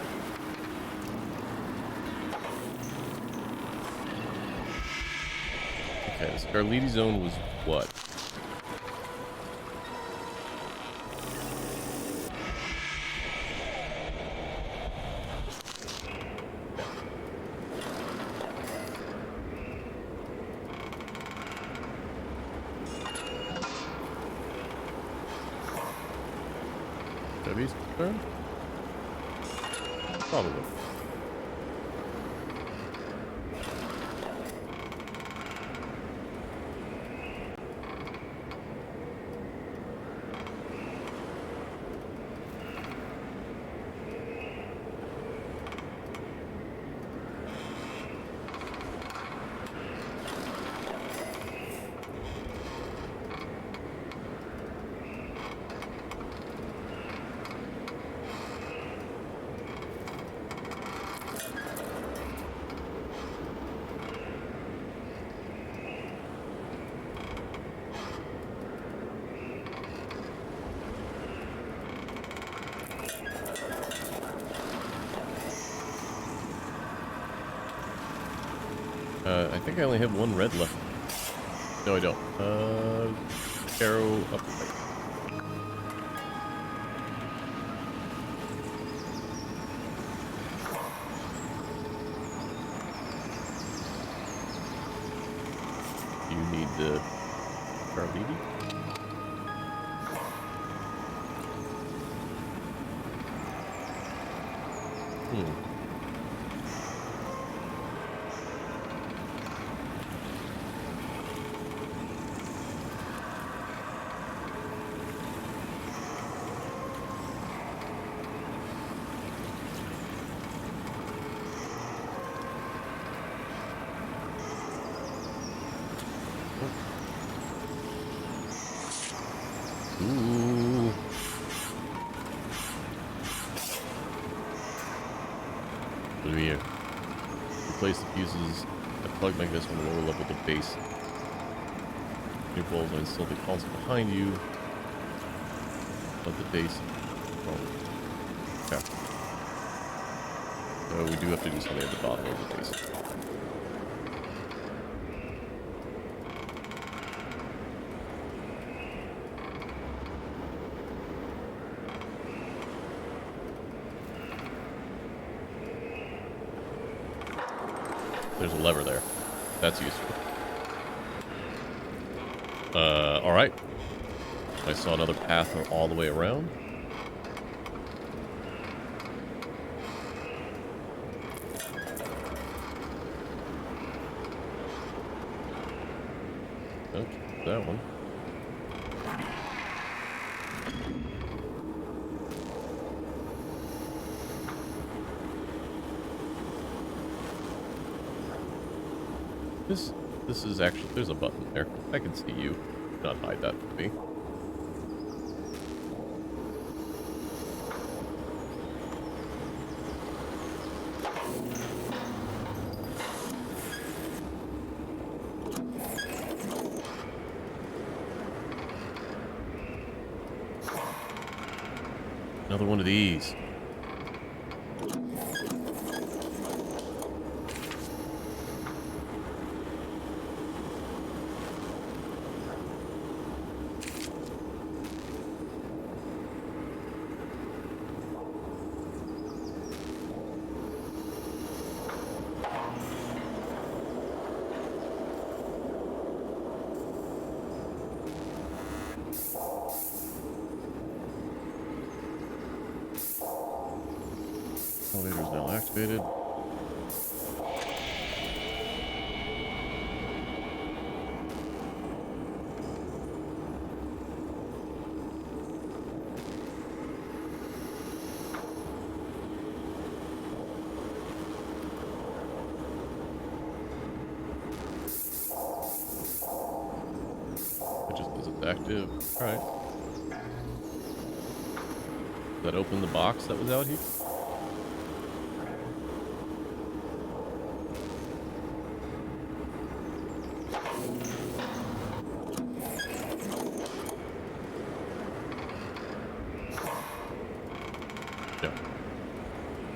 Okay, the Scarlini Zone was what? Debbie's turn? Probably. I think I only have one red left. No, I don't. Arrow up right. You need the Carlini? Ooh. Vamir. Replace the fuses that plug mechanism on the lower level of the base. New balls will install the console behind you of the base. Oh. Okay. So we do have to do something at the bottom of the base. there's a lever there. That's useful. Alright. I saw another path all the way around. Okay, that one. This is actually, there's a button there. I can see you. Do not hide that from me. Another one of these. Elevator is now activated. It just isn't active. Alright. Did that open the box that was out here?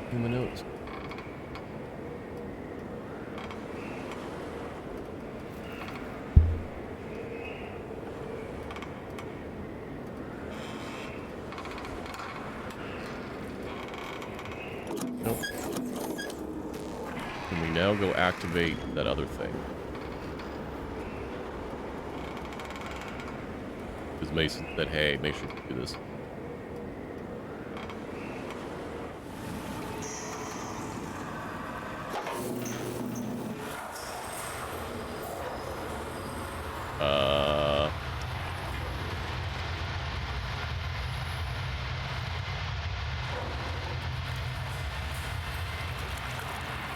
In the notes. Nope. And we now go activate that other thing. Because Mason said, hey, make sure you do this.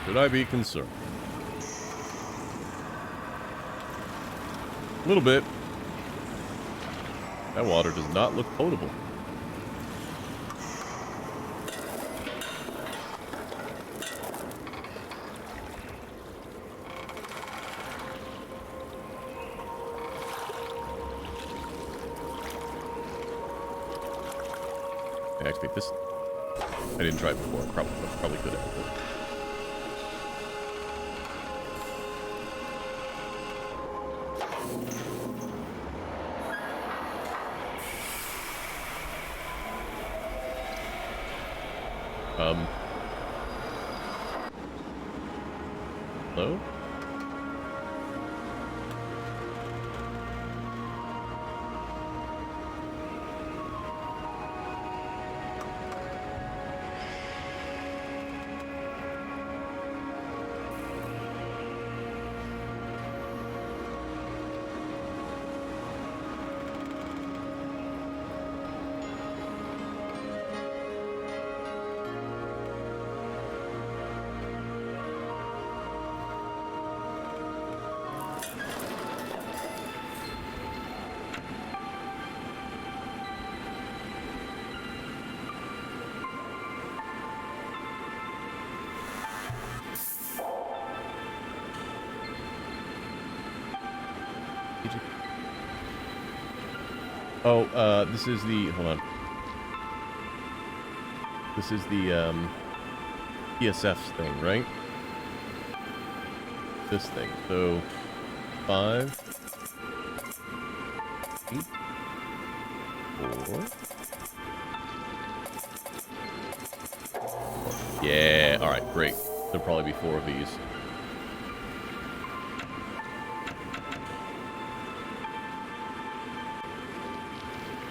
Should I be concerned? A little bit. That water does not look potable. Okay, activate this. I didn't try it before. Probably could have. Hello? Oh, this is the, hold on. This is the, PSF thing, right? This thing. So, 5, 8, 4. Yeah, alright, great. There'll probably be 4 of these.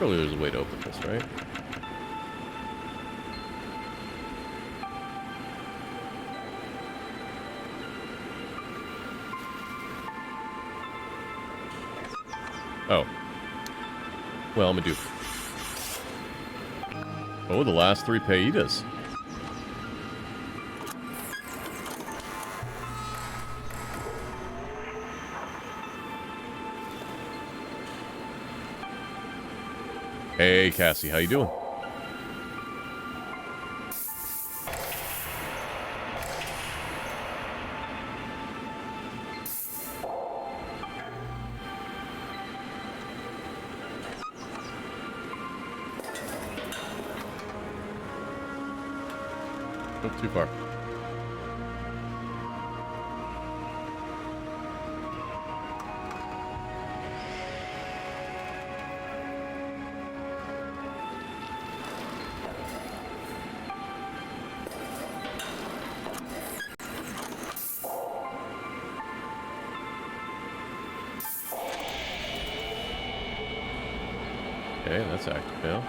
Surely there's a way to open this, right? Oh. Well, I'm gonna do... Oh, the last 3 paitas. Hey, Cassie, how you doing? Not too far. Okay, that's active now.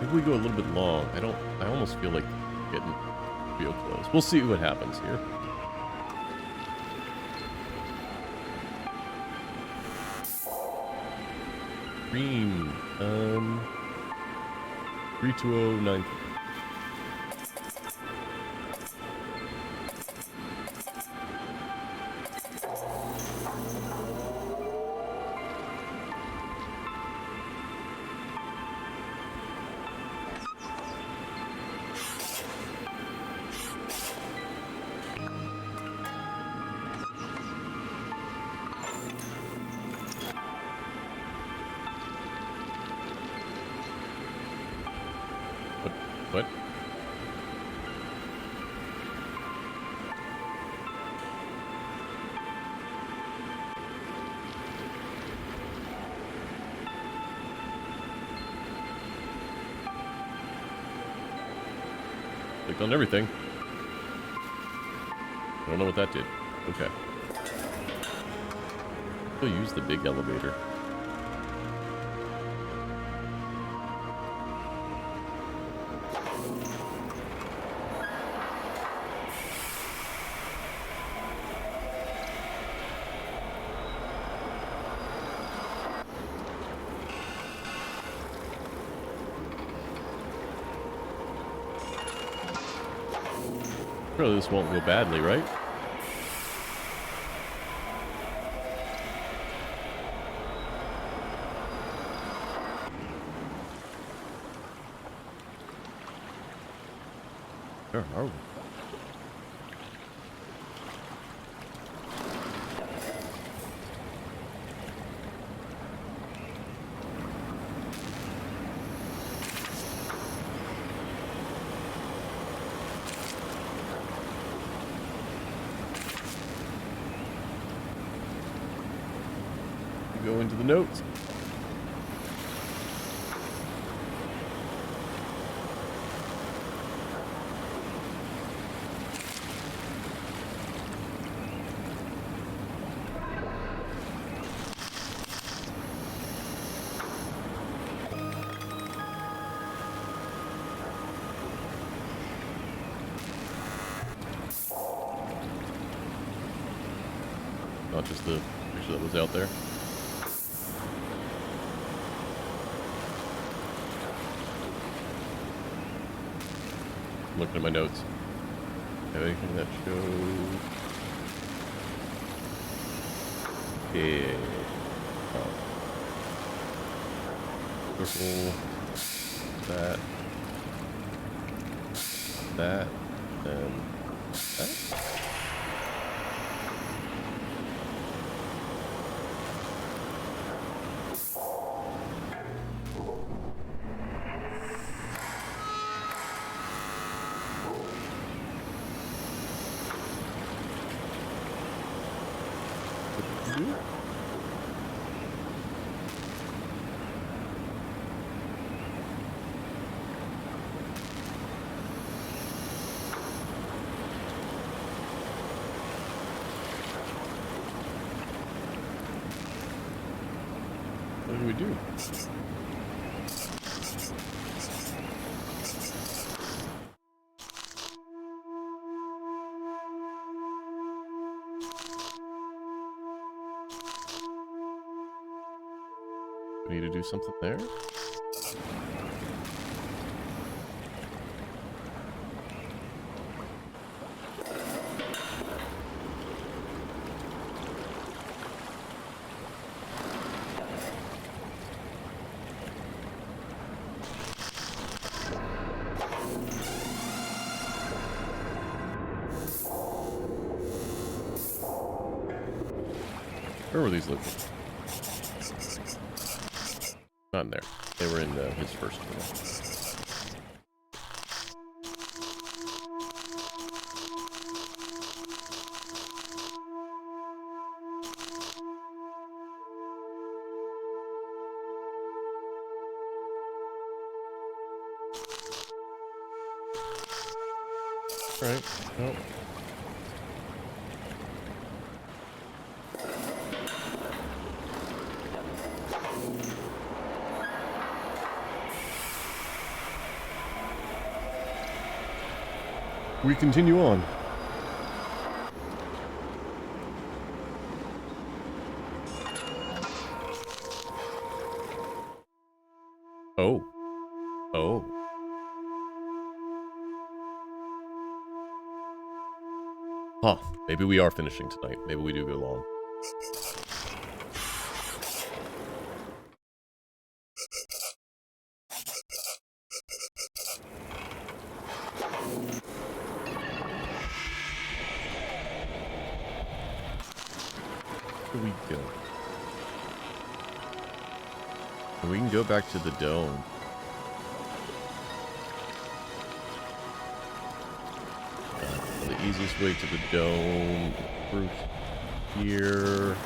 Maybe we go a little bit long. I almost feel like getting real close. We'll see what happens here. Green. 32093. What? Clicked on everything. I don't know what that did. Okay. We'll use the big elevator. Surely this won't go badly, right? Where are we? Go into the notes. Not just the picture that was out there. I'm looking at my notes. Have anything that shows? Yeah. Oh. Circle. That. That. And that. do we do? We need to do something there? Where were these located? Not in there. They were in his first one. Alright, well. We continue on. Oh. Oh. Huh. Maybe we are finishing tonight. Maybe we do go long. Where do we go? We can go back to the dome. The easiest way to the dome through here.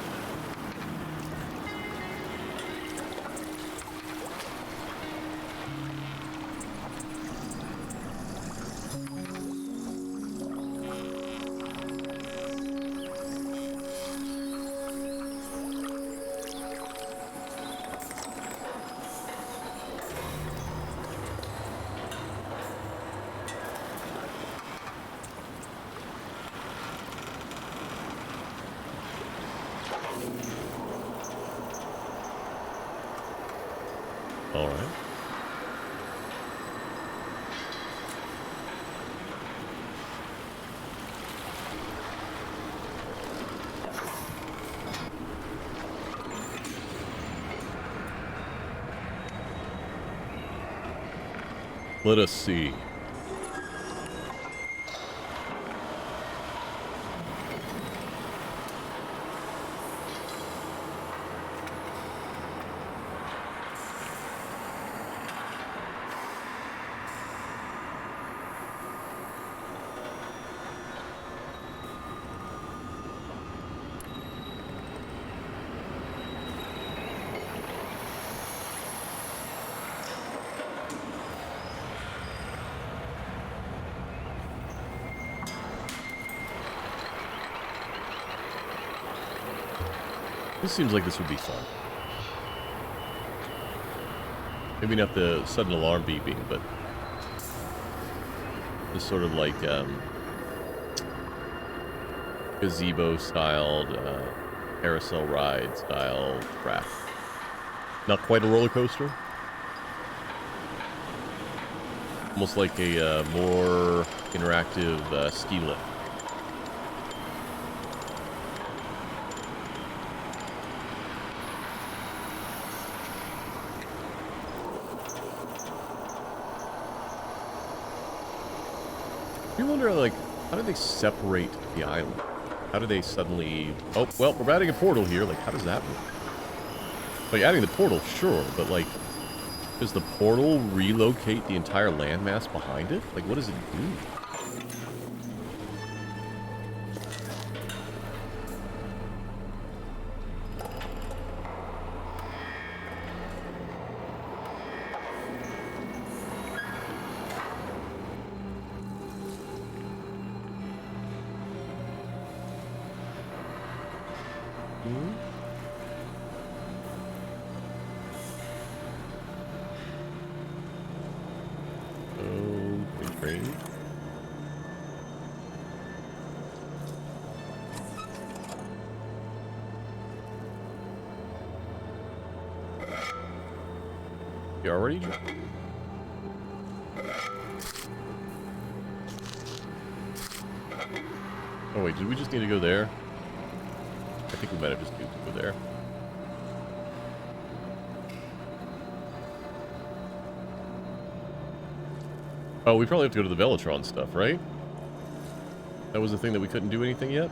All right. Let us see. This seems like this would be fun. Maybe not the sudden alarm beeping, but just sort of like gazebo-styled, carousel ride-style craft. Not quite a roller coaster. Almost like a more interactive ski lift. You wonder, like, how do they separate the island? How do they suddenly... Oh, well, we're adding a portal here. Like, how does that work? Like, adding the portal, sure, but, like, does the portal relocate the entire landmass behind it? Like, what does it do? You already? Oh wait, did we just need to go there? I think we might have just needed to go there. Oh, we probably have to go to the Velotron stuff, right? That was the thing that we couldn't do anything yet?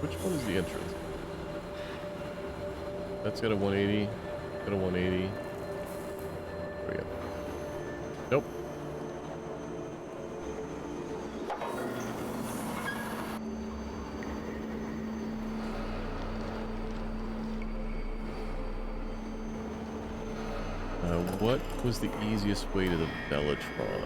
Which one is the entrance? That's got a 180. Got a 180. There we go. Nope. What was the easiest way to the Velotron?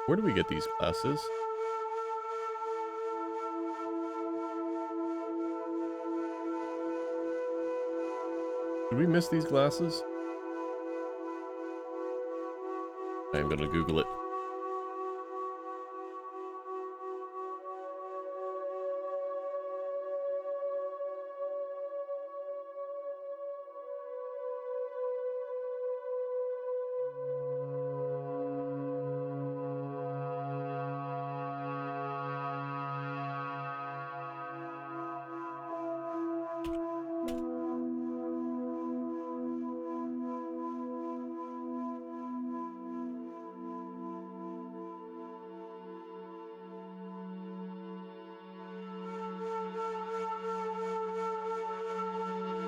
Where do we get these classes? Did we miss these glasses? I'm gonna Google it.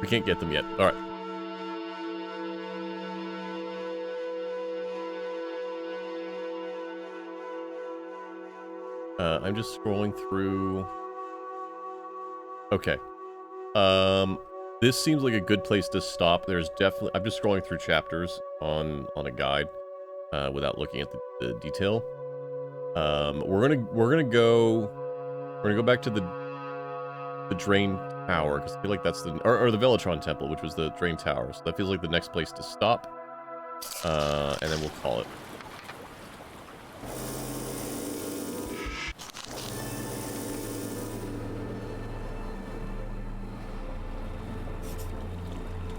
We can't get them yet. All right. I'm just scrolling through. Okay. This seems like a good place to stop. There's definitely. I'm just scrolling through chapters on a guide, without looking at the detail. We're gonna go back to the Drain Tower, because I feel like that's or the Velotron Temple, which was the Drain Tower. So that feels like the next place to stop. And then we'll call it.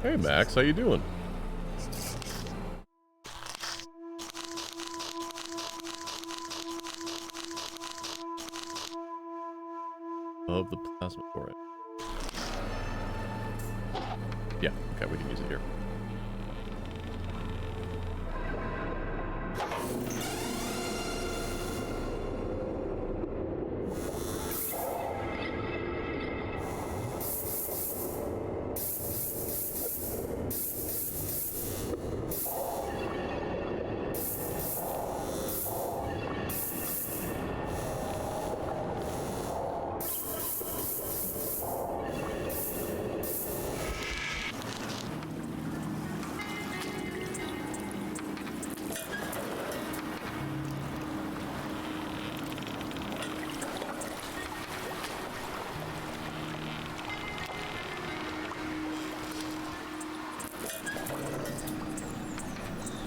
Hey Max, how you doing? Of the plasma torrent. Yeah, okay, we can use it here.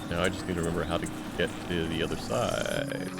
Now I just need to remember how to get to the other side.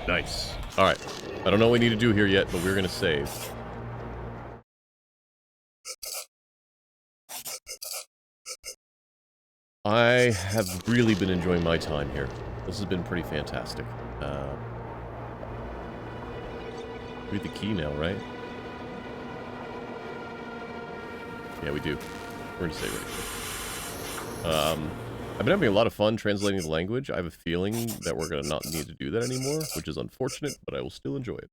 Nice. Alright. I don't know what we need to do here yet, but we're gonna save. I have really been enjoying my time here. This has been pretty fantastic. We have the key now, right? Yeah, we do. We're gonna save it. I've been having a lot of fun translating the language. I have a feeling that we're gonna not need to do that anymore, which is unfortunate, but I will still enjoy it.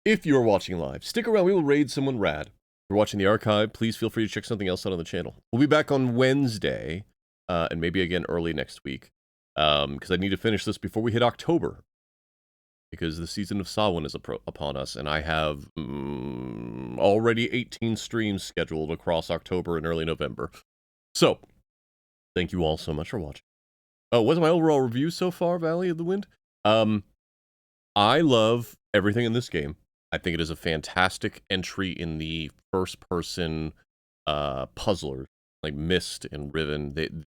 If you are watching live, stick around. We will raid someone rad. If you're watching the archive, please feel free to check something else out on the channel. We'll be back on Wednesday, and maybe again early next week, because I need to finish this before we hit October. Because the season of Samhain is upon us, and I have already 18 streams scheduled across October and early November. So, thank you all so much for watching. Oh, what's my overall review so far, Valley of the Wind? I love everything in this game. I think it is a fantastic entry in the first-person puzzler, like Myst and Riven.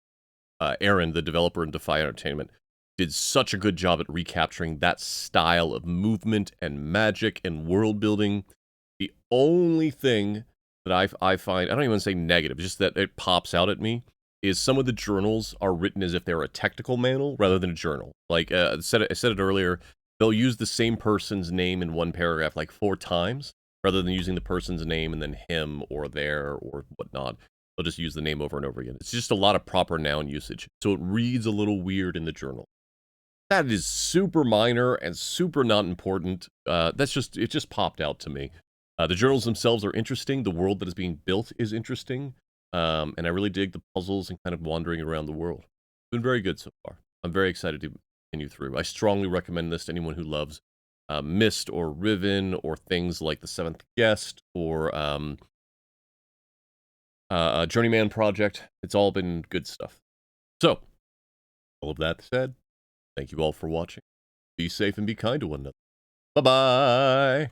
Aaron, the developer in Defy Entertainment, did such a good job at recapturing that style of movement and magic and world building. The only thing that I find, I don't even say negative, just that it pops out at me, is some of the journals are written as if they're a technical manual rather than a journal. Like I said it earlier, they'll use the same person's name in one paragraph like 4 times, rather than using the person's name and then him or their or whatnot. They'll just use the name over and over again. It's just a lot of proper noun usage, so it reads a little weird in the journal. That is super minor and super not important. It just popped out to me. The journals themselves are interesting. The world that is being built is interesting. And I really dig the puzzles and kind of wandering around the world. It's been very good so far. I'm very excited to continue through. I strongly recommend this to anyone who loves Myst or Riven or things like The Seventh Guest or Journeyman Project. It's all been good stuff. So, all of that said, thank you all for watching. Be safe and be kind to one another. Bye-bye!